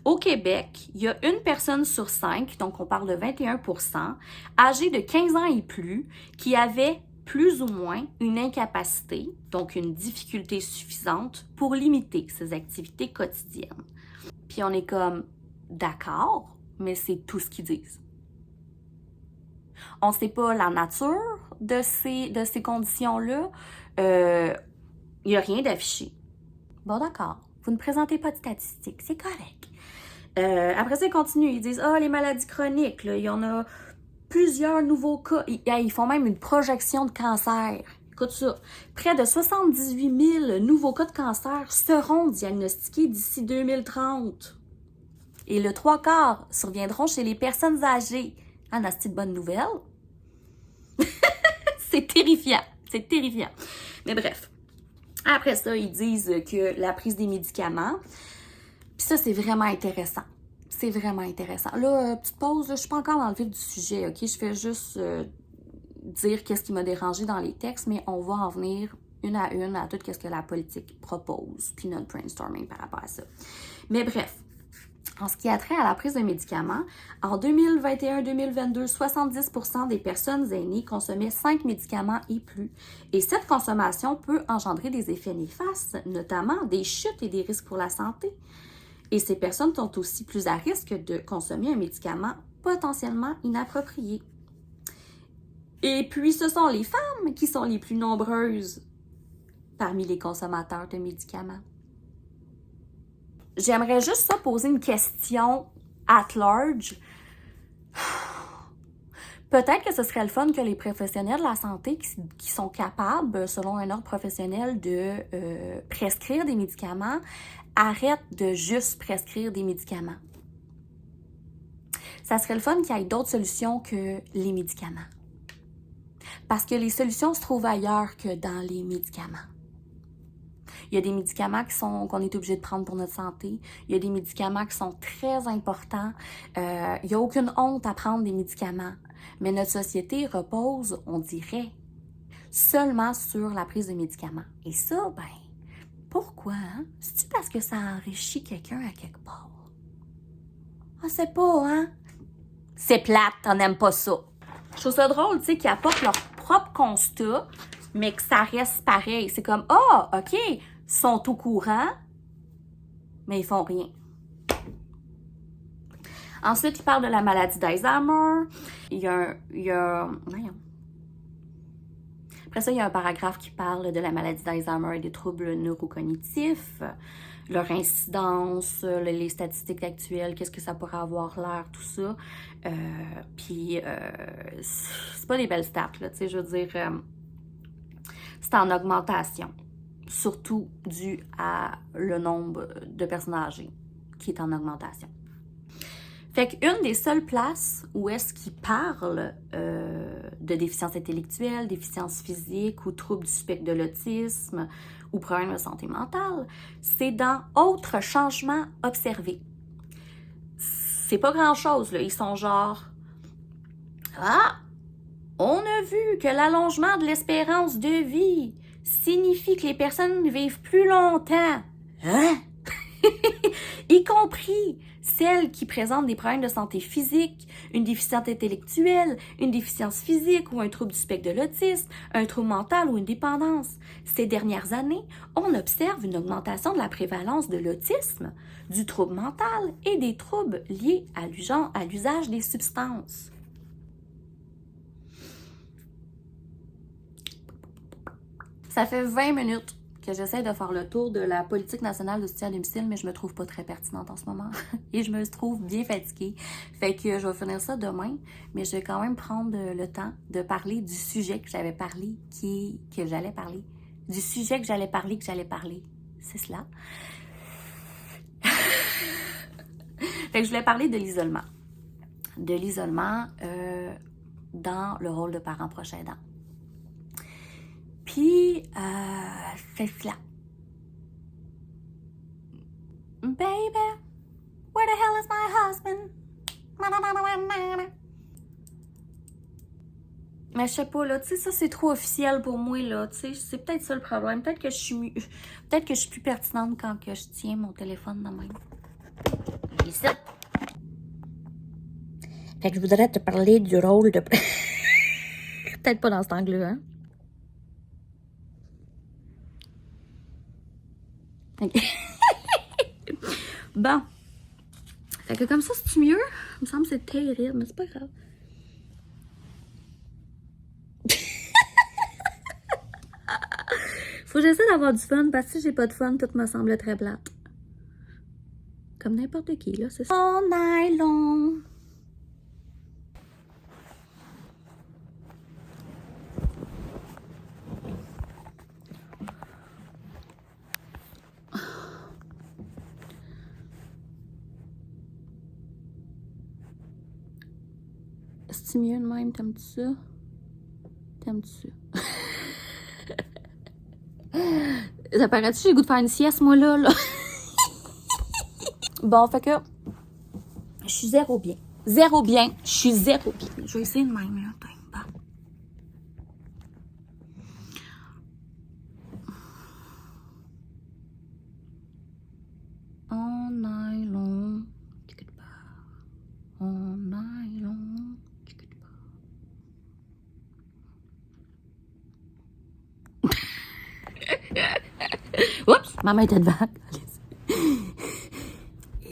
au Québec, il y a une personne sur 5, donc on parle de 21%, âgée de 15 ans et plus, qui avait plus ou moins une incapacité, donc une difficulté suffisante pour limiter ses activités quotidiennes. Puis on est comme, d'accord, mais c'est tout ce qu'ils disent. On ne sait pas la nature de ces conditions-là. Il n'y a rien d'affiché. Bon, d'accord. Vous ne présentez pas de statistiques. C'est correct. Après ça, ils continuent. Ils disent, les maladies chroniques, là, il y en a plusieurs nouveaux cas. Ils font même une projection de cancer. Écoute ça. Près de 78 000 nouveaux cas de cancer seront diagnostiqués d'ici 2030. Et le 3/4 surviendront chez les personnes âgées. Ah, c'est une bonne nouvelle. C'est terrifiant. C'est terrifiant. Mais bref. Après ça, ils disent que la prise des médicaments, puis ça, c'est vraiment intéressant. C'est vraiment intéressant. Là, petite pause, là, je suis pas encore dans le vif du sujet, OK? Je fais juste dire qu'est-ce qui m'a dérangé dans les textes, mais on va en venir une à tout ce que la politique propose, puis notre brainstorming par rapport à ça. Mais bref, en ce qui a trait à la prise de médicaments, en 2021-2022, 70% des personnes aînées consommaient 5 médicaments et plus. Et cette consommation peut engendrer des effets néfastes, notamment des chutes et des risques pour la santé. Et ces personnes sont aussi plus à risque de consommer un médicament potentiellement inapproprié. Et puis, ce sont les femmes qui sont les plus nombreuses parmi les consommateurs de médicaments. J'aimerais juste ça poser une question at large. Peut-être que ce serait le fun que les professionnels de la santé qui sont capables, selon un ordre professionnel, de prescrire des médicaments, arrêtent de juste prescrire des médicaments. Ça serait le fun qu'il y ait d'autres solutions que les médicaments. Parce que les solutions se trouvent ailleurs que dans les médicaments. Il y a des médicaments qu'on est obligé de prendre pour notre santé. Il y a des médicaments qui sont très importants. Il n'y a aucune honte à prendre des médicaments. Mais notre société repose, on dirait, seulement sur la prise de médicaments. Et ça, pourquoi? Hein? C'est-tu parce que ça enrichit quelqu'un à quelque part? Ah, c'est pas, hein? C'est plate, on n'aime pas ça. Je trouve ça drôle, tu sais, qu'ils apportent leur propre constat, mais que ça reste pareil. C'est comme, OK, ils sont au courant, mais ils font rien. Ensuite, ils parlent de la maladie d'Alzheimer. Après ça, il y a un paragraphe qui parle de la maladie d'Alzheimer et des troubles neurocognitifs, leur incidence, les statistiques actuelles, qu'est-ce que ça pourrait avoir l'air, tout ça. Puis, c'est pas des belles stats, là, tu sais, je veux dire, c'est en augmentation, surtout dû à le nombre de personnes âgées qui est en augmentation. Fait qu'une des seules places où est-ce qu'ils parlent de déficience intellectuelle, déficience physique ou troubles du spectre de l'autisme ou problèmes de santé mentale, c'est dans « Autres changements observés ». C'est pas grand-chose, là. Ils sont genre « Ah! On a vu que l'allongement de l'espérance de vie signifie que les personnes vivent plus longtemps. Hein? Y compris Celles qui présentent des problèmes de santé physique, une déficience intellectuelle, une déficience physique ou un trouble du spectre de l'autisme, un trouble mental ou une dépendance. Ces dernières années, on observe une augmentation de la prévalence de l'autisme, du trouble mental et des troubles liés à l'usage des substances. Ça fait 20 minutes que j'essaie de faire le tour de la politique nationale de soutien à domicile, mais je me trouve pas très pertinente en ce moment. Et je me trouve bien fatiguée. Fait que je vais finir ça demain, mais je vais quand même prendre le temps de parler du sujet que j'avais parlé, que j'allais parler. Du sujet que j'allais parler. C'est cela. Fait que je voulais parler de l'isolement. De l'isolement dans le rôle de parent proche aidant. Puis, c'est cela. Baby, where the hell is my husband? Mais je sais pas, là, tu sais, ça, c'est trop officiel pour moi, là, tu sais, c'est peut-être ça le problème. Peut-être que je suis plus pertinente quand que je tiens mon téléphone de même. Ici. Fait que je voudrais te parler du rôle de... Peut-être pas dans cet angle-là, hein? Okay. Bon. Fait que comme ça, c'est mieux? Il me semble que c'est terrible, mais c'est pas grave. Faut que j'essaie d'avoir du fun, parce que si j'ai pas de fun, tout me semble très plate. Comme n'importe qui, là, c'est ça. All night long. C'est mieux de même, t'aimes-tu ça? T'aimes-tu ça? Ça paraît-tu, j'ai le goût de faire une sieste, moi, là? Bon, fait que je suis zéro bien. Zéro bien. Je suis zéro bien. Je vais essayer de même, là. All night long. All night long. Oups, ma main était devant.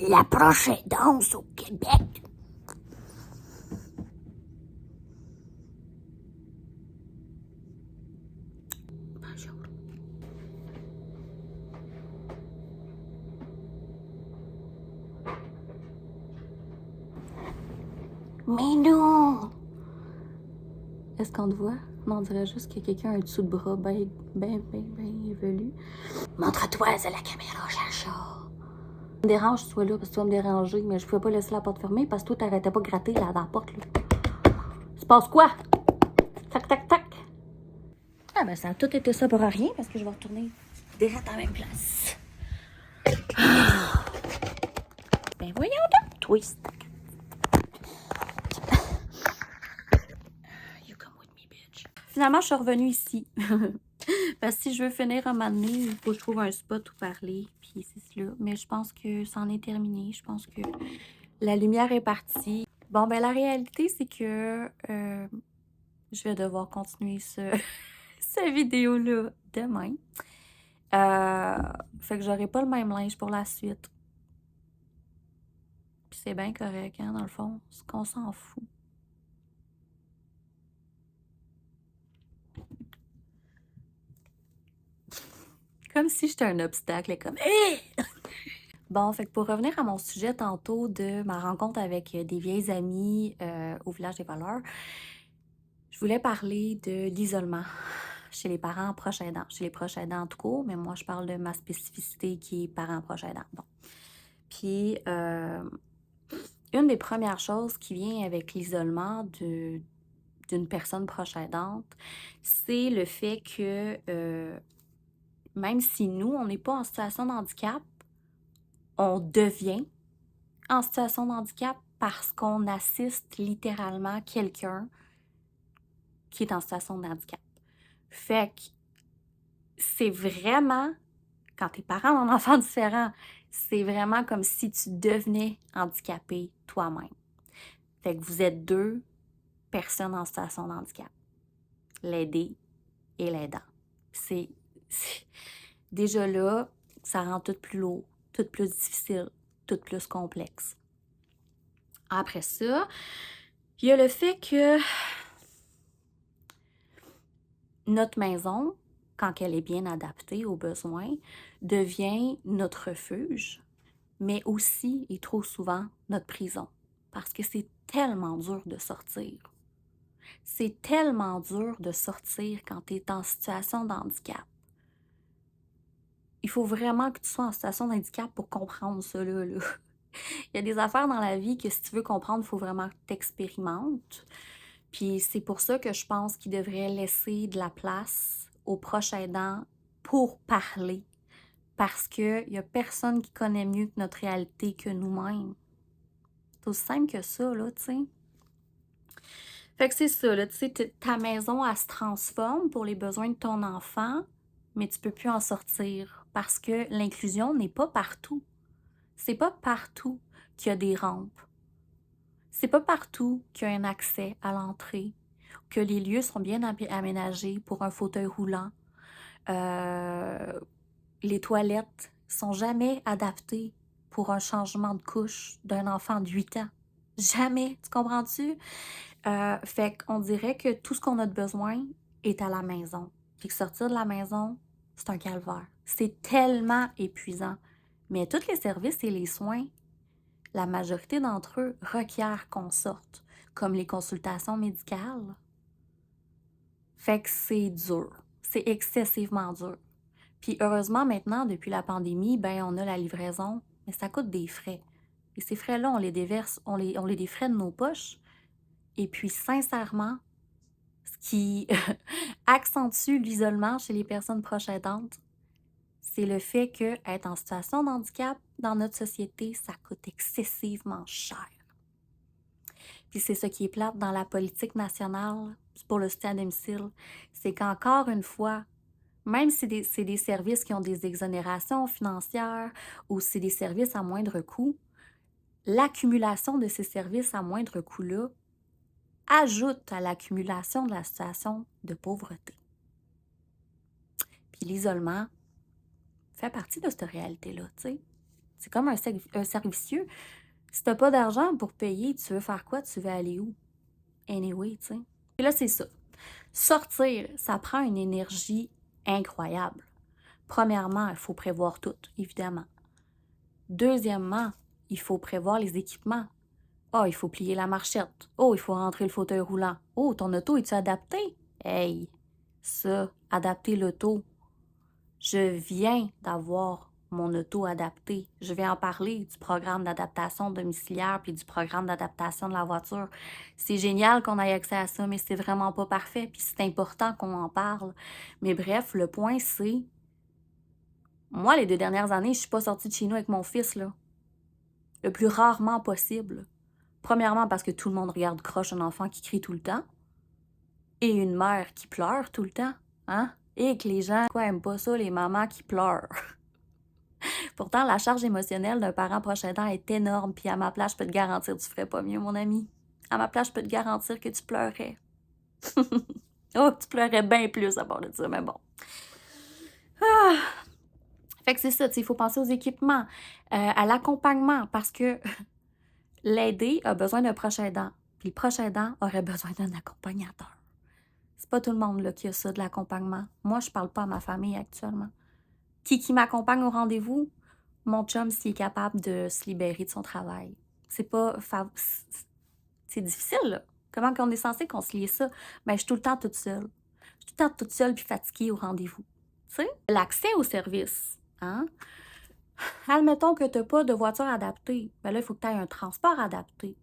La prochaine danse au Québec. Bonjour. Mais non! Est-ce qu'on te voit? Non, on dirait juste qu'il y a quelqu'un un dessous de bras bien velu. Montre-toi, c'est la caméra, chacha. Ça me dérange que tu sois là parce que tu vas me déranger, mais je pouvais pas laisser la porte fermée parce que toi, t'arrêtais pas de gratter là, dans la porte. Là. Il se passe quoi? Tac, tac, tac. Ah ben ça a tout été ça pour rien parce que je vais retourner direct à la même place. Ben voyons donc, twist. You come with me, bitch. Finalement, je suis revenue ici. Parce que si je veux finir un moment donné, il faut que je trouve un spot où parler. Puis c'est cela. Mais je pense que c'en est terminé. Je pense que la lumière est partie. Bon, ben la réalité, c'est que je vais devoir continuer cette vidéo-là demain. Fait que j'aurai pas le même linge pour la suite. Puis c'est bien correct, hein, dans le fond. C'est qu'on s'en fout. Comme si j'étais un obstacle, comme hey! Bon, fait que pour revenir à mon sujet tantôt de ma rencontre avec des vieilles amies au Village des Valeurs, je voulais parler de l'isolement chez les parents proches aidants, chez les proches aidants en tout cas, mais moi je parle de ma spécificité qui est parents proches aidants. Bon. Puis, une des premières choses qui vient avec l'isolement d'une personne proche aidante, c'est le fait que même si nous, on n'est pas en situation de handicap, on devient en situation de handicap parce qu'on assiste littéralement quelqu'un qui est en situation de handicap. Fait que c'est vraiment quand t'es parent d'un enfant différent, c'est vraiment comme si tu devenais handicapé toi-même. Fait que vous êtes deux personnes en situation de handicap. L'aider et l'aidant. C'est déjà là, ça rend tout plus lourd, tout plus difficile, tout plus complexe. Après ça, il y a le fait que notre maison, quand elle est bien adaptée aux besoins, devient notre refuge, mais aussi et trop souvent notre prison. Parce que c'est tellement dur de sortir. C'est tellement dur de sortir quand tu es en situation de handicap. Il faut vraiment que tu sois en situation de handicap pour comprendre ça, là. Il y a des affaires dans la vie que si tu veux comprendre, il faut vraiment que tu expérimentes. Puis c'est pour ça que je pense qu'il devrait laisser de la place aux proches aidants pour parler. Parce qu'il n'y a personne qui connaît mieux que notre réalité que nous-mêmes. C'est aussi simple que ça, là, tu sais. Fait que c'est ça, là, tu sais, ta maison, elle se transforme pour les besoins de ton enfant, mais tu peux plus en sortir parce que l'inclusion n'est pas partout. C'est pas partout qu'il y a des rampes. C'est pas partout qu'il y a un accès à l'entrée, que les lieux sont bien aménagés pour un fauteuil roulant. Les toilettes sont jamais adaptées pour un changement de couche d'un enfant de 8 ans. Jamais, tu comprends-tu? Fait qu'on dirait que tout ce qu'on a de besoin est à la maison. Puis que sortir de la maison, c'est un calvaire. C'est tellement épuisant. Mais tous les services et les soins, la majorité d'entre eux requièrent qu'on sorte, comme les consultations médicales. Fait que c'est dur. C'est excessivement dur. Puis heureusement, maintenant, depuis la pandémie, ben on a la livraison, mais ça coûte des frais. Et ces frais-là, on les déverse, on les défraie de nos poches. Et puis, sincèrement, ce qui accentue l'isolement chez les personnes proches aidantes, c'est le fait qu'être en situation de handicap dans notre société, ça coûte excessivement cher. Puis c'est ce qui est plate dans la politique nationale pour le soutien à domicile, c'est qu'encore une fois, même si c'est des services qui ont des exonérations financières ou c'est des services à moindre coût, l'accumulation de ces services à moindre coût-là ajoute à l'accumulation de la situation de pauvreté. Puis l'isolement fait partie de cette réalité-là, tu sais. C'est comme un cercle vicieux. Si t'as pas d'argent pour payer, tu veux faire quoi? Tu veux aller où? Anyway, tu sais. Et là, c'est ça. Sortir, ça prend une énergie incroyable. Premièrement, il faut prévoir tout, évidemment. Deuxièmement, il faut prévoir les équipements. Oh, il faut plier la marchette. Oh, il faut rentrer le fauteuil roulant. Oh, ton auto, es-tu adapté? Hey, ça, adapter l'auto. Je viens d'avoir mon auto adapté. Je vais en parler du programme d'adaptation domiciliaire puis du programme d'adaptation de la voiture. C'est génial qu'on ait accès à ça, mais c'est vraiment pas parfait puis c'est important qu'on en parle. Mais bref, le point c'est, moi, les 2 dernières années, je suis pas sortie de chez nous avec mon fils, là. Le plus rarement possible. Premièrement, parce que tout le monde regarde croche un enfant qui crie tout le temps. Et une mère qui pleure tout le temps. Hein? Et que les gens, quoi, aiment pas ça, les mamans qui pleurent. Pourtant, la charge émotionnelle d'un parent proche aidant est énorme, puis à ma place, je peux te garantir que tu ferais pas mieux, mon ami. À ma place, je peux te garantir que tu pleurerais. Oh, tu pleurerais bien plus à part de ça, mais bon. Ah! Fait que c'est ça, il faut penser aux équipements, à l'accompagnement, parce que l'aider a besoin d'un proche aidant, puis le proche aidant aurait besoin d'un accompagnateur. C'est pas tout le monde là, qui a ça, de l'accompagnement. Moi, je parle pas à ma famille actuellement. Qui m'accompagne au rendez-vous? Mon chum, s'il est capable de se libérer de son travail. C'est pas... C'est difficile, là. Comment qu'on est censé concilier ça? Ben, je suis tout le temps toute seule. Je suis tout le temps toute seule puis fatiguée au rendez-vous. Tu sais? L'accès au service, hein? Admettons que tu n'as pas de voiture adaptée. Ben là, il faut que tu aies un transport adapté.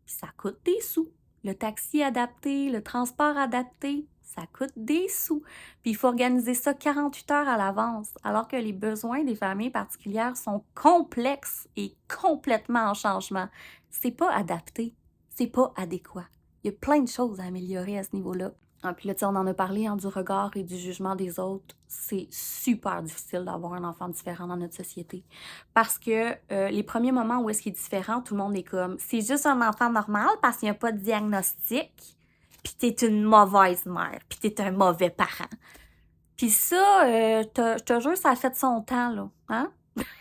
Puis ça coûte des sous. Le taxi adapté, le transport adapté, ça coûte des sous. Puis il faut organiser ça 48 heures à l'avance, alors que les besoins des familles particulières sont complexes et complètement en changement. C'est pas adapté, c'est pas adéquat. Il y a plein de choses à améliorer à ce niveau-là. Ah, puis là, tu sais, on en a parlé, hein, du regard et du jugement des autres. C'est super difficile d'avoir un enfant différent dans notre société. Parce que les premiers moments où est-ce qu'il est différent, tout le monde est comme, c'est juste un enfant normal parce qu'il n'y a pas de diagnostic, puis t'es une mauvaise mère, puis t'es un mauvais parent. Puis ça, je te jure, ça a fait son temps, là. Hein?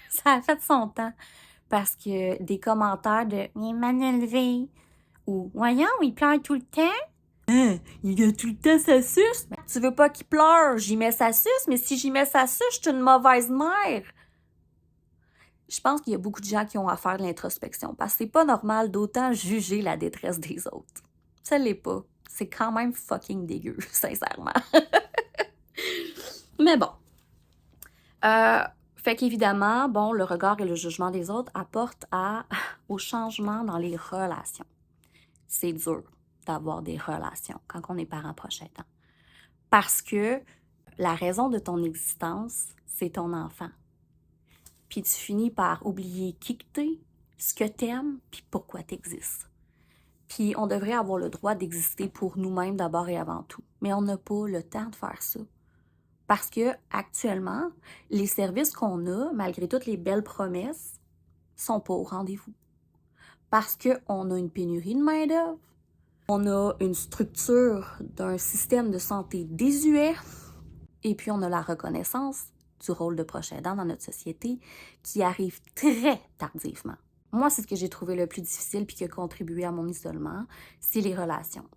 Ça a fait son temps. Parce que des commentaires de il est mal élevé ou voyons, il pleure tout le temps. Il a tout le temps sa suce. Tu veux pas qu'il pleure, j'y mets sa suce, mais si j'y mets sa suce, je suis une mauvaise mère. Je pense qu'il y a beaucoup de gens qui ont à faire de l'introspection parce que c'est pas normal d'autant juger la détresse des autres. Ça l'est pas. C'est quand même fucking dégueu, sincèrement. Mais bon. Fait qu'évidemment, bon, le regard et le jugement des autres apportent au changement dans les relations. C'est dur d'avoir des relations quand on est parent proche aidant. Parce que la raison de ton existence, c'est ton enfant. Puis tu finis par oublier qui que t'es, ce que t'aimes, puis pourquoi t'existes. Puis on devrait avoir le droit d'exister pour nous-mêmes d'abord et avant tout. Mais on n'a pas le temps de faire ça. Parce que actuellement, les services qu'on a, malgré toutes les belles promesses, sont pas au rendez-vous. Parce qu'on a une pénurie de main-d'œuvre, on a une structure d'un système de santé désuet, et puis on a la reconnaissance du rôle de proche aidant dans notre société qui arrive très tardivement. Moi, c'est ce que j'ai trouvé le plus difficile puis qui a contribué à mon isolement, c'est les relations.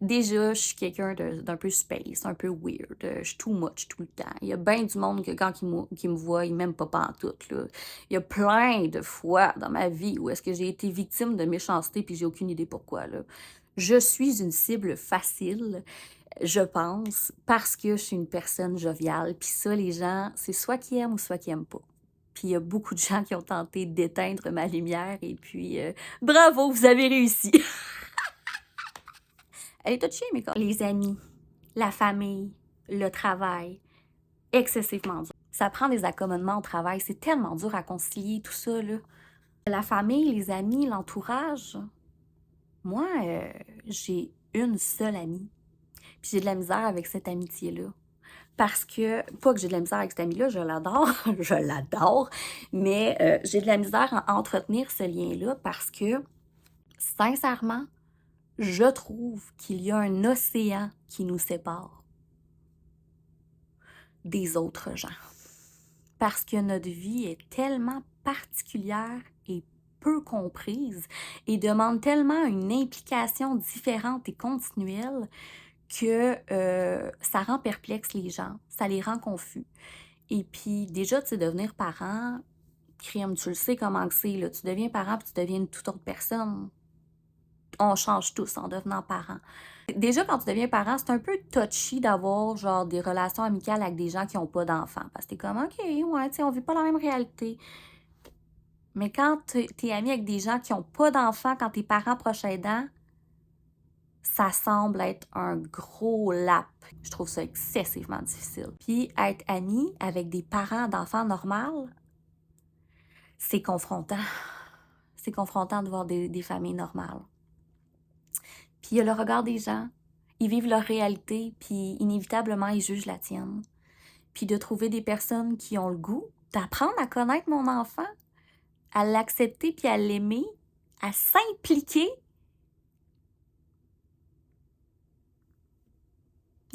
Déjà, je suis quelqu'un d'un peu space, un peu weird. Je suis too much tout le temps. Il y a bien du monde que quand il me voit, il m'aime pas pantoute, là. Il y a plein de fois dans ma vie où est-ce que j'ai été victime de méchanceté puis j'ai aucune idée pourquoi, là. Je suis une cible facile, je pense, parce que je suis une personne joviale. Puis ça, les gens, c'est soit qu'ils aiment ou soit qu'ils aiment pas. Puis il y a beaucoup de gens qui ont tenté d'éteindre ma lumière et puis bravo, vous avez réussi. Elle est toute chienne, mais quoi. Les amis, la famille, le travail, excessivement dur. Ça prend des accommodements au travail. C'est tellement dur à concilier tout ça, là. La famille, les amis, l'entourage. Moi, j'ai une seule amie. Puis j'ai de la misère avec cette amitié-là. Parce que, pas que j'ai de la misère avec cette amie-là, je l'adore, je l'adore, mais j'ai de la misère à entretenir ce lien-là parce que, sincèrement, je trouve qu'il y a un océan qui nous sépare des autres gens. Parce que notre vie est tellement particulière et peu comprise et demande tellement une implication différente et continuelle que ça rend perplexe les gens, ça les rend confus. Et puis déjà, tu sais, devenir parent, crime, tu le sais comment c'est, là, tu deviens parent puis tu deviens une toute autre personne. On change tous en devenant parent. Déjà, quand tu deviens parent, c'est un peu touchy d'avoir genre des relations amicales avec des gens qui n'ont pas d'enfants. Parce que t'es comme, OK, ouais, tu sais, on vit pas la même réalité. Mais quand t'es ami avec des gens qui n'ont pas d'enfants, quand t'es parent proche aidant, ça semble être un gros lap. Je trouve ça excessivement difficile. Puis être ami avec des parents d'enfants normaux, c'est confrontant. C'est confrontant de voir des familles normales. Puis il y a le regard des gens. Ils vivent leur réalité, puis inévitablement, ils jugent la tienne. Puis de trouver des personnes qui ont le goût d'apprendre à connaître mon enfant, à l'accepter puis à l'aimer, à s'impliquer.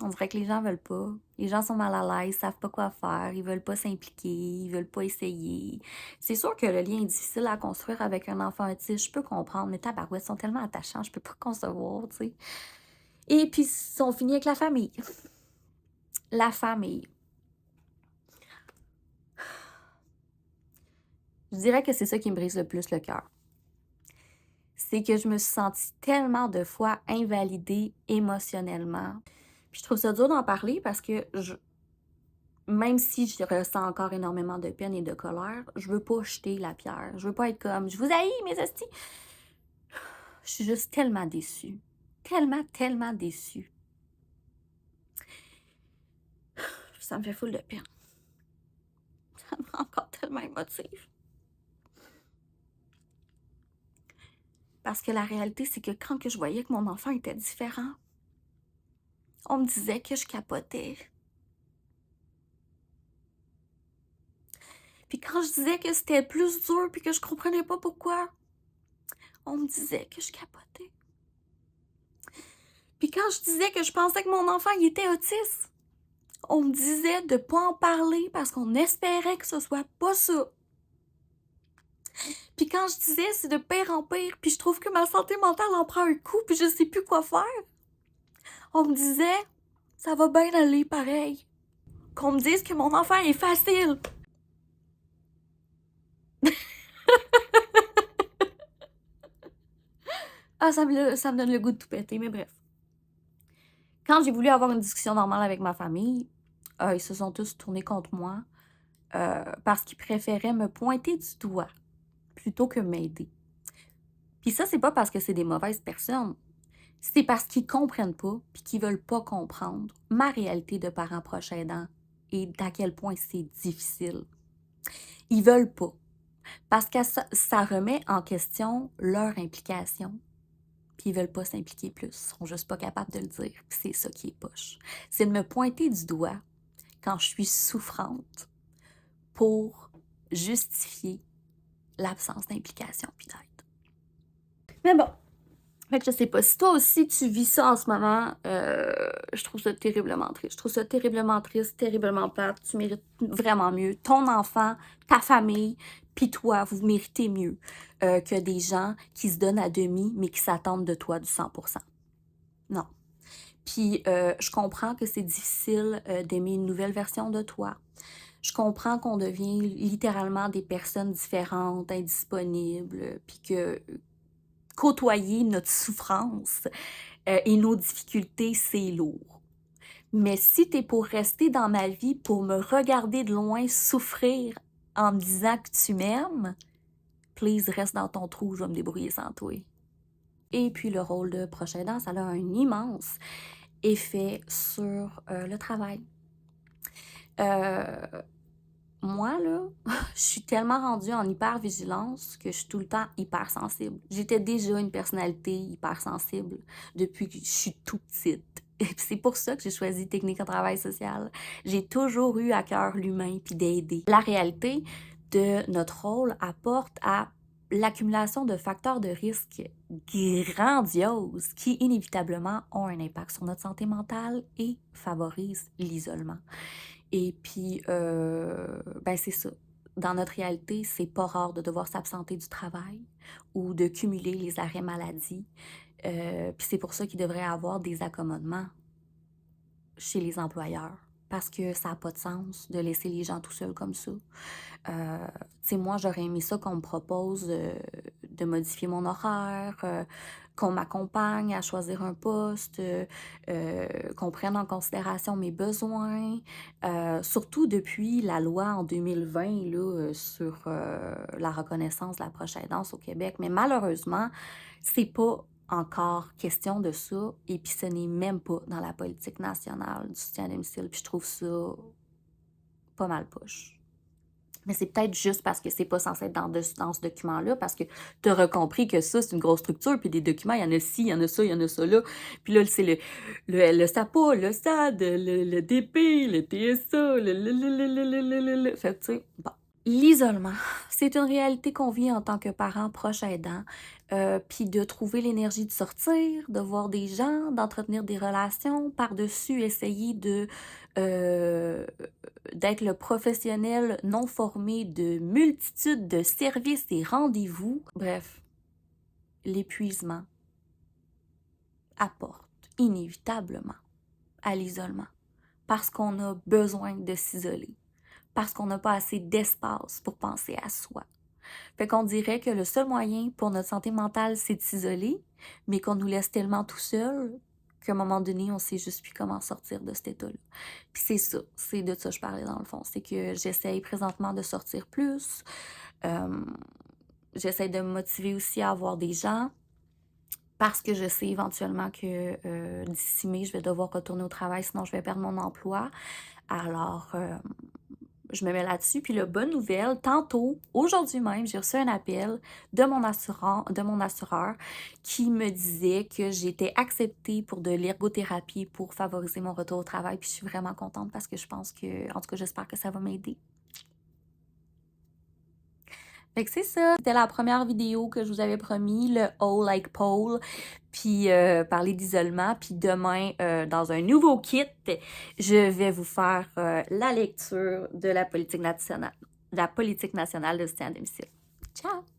On dirait que les gens veulent pas. Les gens sont mal à l'aise, savent pas quoi faire, ils veulent pas s'impliquer, ils veulent pas essayer. C'est sûr que le lien est difficile à construire avec un enfant autiste, je peux comprendre, mais tabarouettes sont tellement attachants, je peux pas concevoir, tu sais. Et puis, on finit avec la famille. La famille. Je dirais que c'est ça qui me brise le plus le cœur. C'est que je me suis sentie tellement de fois invalidée émotionnellement. Puis je trouve ça dur d'en parler parce que même si je ressens encore énormément de peine et de colère, je veux pas jeter la pierre. Je veux pas être comme, je vous haïs, mes hosties. Je suis juste tellement déçue. Tellement, tellement déçue. Ça me fait full de peine. Ça me rend encore tellement émotive. Parce que la réalité, c'est que quand que je voyais que mon enfant était différent, On me disait que je capotais. Puis quand je disais que c'était plus dur puis que je comprenais pas pourquoi, on me disait que je capotais. Puis quand je disais que je pensais que mon enfant il était autiste, on me disait de pas en parler parce qu'on espérait que ce soit pas ça. Puis quand je disais c'est de pire en pire, puis je trouve que ma santé mentale en prend un coup, puis je sais plus quoi faire, on me disait ça va bien aller pareil. Qu'on me dise que mon enfant est facile. Ah, ça me donne le goût de tout péter, mais bref. Quand j'ai voulu avoir une discussion normale avec ma famille, ils se sont tous tournés contre moi parce qu'ils préféraient me pointer du doigt plutôt que m'aider. Puis ça, c'est pas parce que c'est des mauvaises personnes. C'est parce qu'ils comprennent pas puis qu'ils veulent pas comprendre ma réalité de parent proche aidant et d'à quel point c'est difficile. Ils veulent pas. Parce que ça remet en question leur implication. Puis ils veulent pas s'impliquer plus. Ils sont juste pas capables de le dire. Puis c'est ça qui est poche. C'est de me pointer du doigt quand je suis souffrante pour justifier l'absence d'implication puis d'aide. Mais bon, fait que je sais pas, si toi aussi tu vis ça en ce moment, je trouve ça terriblement triste. Je trouve ça terriblement triste, terriblement plate. Tu mérites vraiment mieux. Ton enfant, ta famille, puis toi, vous méritez mieux que des gens qui se donnent à demi, mais qui s'attendent de toi du 100%. Non. Puis je comprends que c'est difficile d'aimer une nouvelle version de toi. Je comprends qu'on devient littéralement des personnes différentes, indisponibles, puis que côtoyer notre souffrance et nos difficultés, c'est lourd. Mais si t'es pour rester dans ma vie, pour me regarder de loin souffrir en me disant que tu m'aimes, please, reste dans ton trou, je vais me débrouiller sans toi. Et puis le rôle de proche aidant, ça a un immense effet sur le travail. Moi, là, je suis tellement rendue en hyper-vigilance que je suis tout le temps hypersensible. J'étais déjà une personnalité hypersensible depuis que je suis tout petite. Et c'est pour ça que j'ai choisi technique en travail social. J'ai toujours eu à cœur l'humain puis d'aider. La réalité de notre rôle apporte à l'accumulation de facteurs de risque grandioses qui inévitablement ont un impact sur notre santé mentale et favorisent l'isolement. Et puis, ben c'est ça. Dans notre réalité, c'est pas rare de devoir s'absenter du travail ou de cumuler les arrêts maladie. Puis c'est pour ça qu'il devrait y avoir des accommodements chez les employeurs. Parce que ça n'a pas de sens de laisser les gens tout seuls comme ça. Tu sais, moi, j'aurais aimé ça qu'on me propose de modifier mon horaire, qu'on m'accompagne à choisir un poste, qu'on prenne en considération mes besoins. Surtout depuis la loi en 2020 là, sur la reconnaissance de la proche aidance au Québec. Mais malheureusement, c'est pas encore question de ça. Et puis, ce n'est même pas dans la politique nationale du soutien à domicile. Puis, je trouve ça pas mal poche. Mais c'est peut-être juste parce que c'est pas censé être dans ce document-là, parce que tu auras compris que ça, c'est une grosse structure, puis des documents, il y en a ci, il y en a ça, il y en a ça là. Puis là, c'est le SAPA, le SAD, le DP, le TSA, le. Fait que, tu sais, bon. L'isolement, c'est une réalité qu'on vit en tant que parent proche aidant. Puis de trouver l'énergie de sortir, de voir des gens, d'entretenir des relations, par-dessus essayer d'être le professionnel non formé de multitudes de services et rendez-vous. Bref, l'épuisement apporte inévitablement à l'isolement parce qu'on a besoin de s'isoler, parce qu'on n'a pas assez d'espace pour penser à soi. Fait qu'on dirait que le seul moyen pour notre santé mentale, c'est de s'isoler, mais qu'on nous laisse tellement tout seul qu'à un moment donné, on sait juste plus comment sortir de cet état-là. Puis c'est ça, c'est de ça que je parlais dans le fond. C'est que j'essaye présentement de sortir plus. J'essaie de me motiver aussi à avoir des gens parce que je sais éventuellement que d'ici mai, je vais devoir retourner au travail, sinon je vais perdre mon emploi. Alors, je me mets là-dessus. Puis la bonne nouvelle, tantôt, aujourd'hui même, j'ai reçu un appel de mon assureur qui me disait que j'étais acceptée pour de l'ergothérapie pour favoriser mon retour au travail. Puis je suis vraiment contente parce que je pense que, en tout cas, j'espère que ça va m'aider. Fait que c'est ça, c'était la première vidéo que je vous avais promis, le Oh Like Pole, puis parler d'isolement. Puis demain, dans un nouveau kit, je vais vous faire la lecture de la politique nationale de soutien à domicile. Ciao!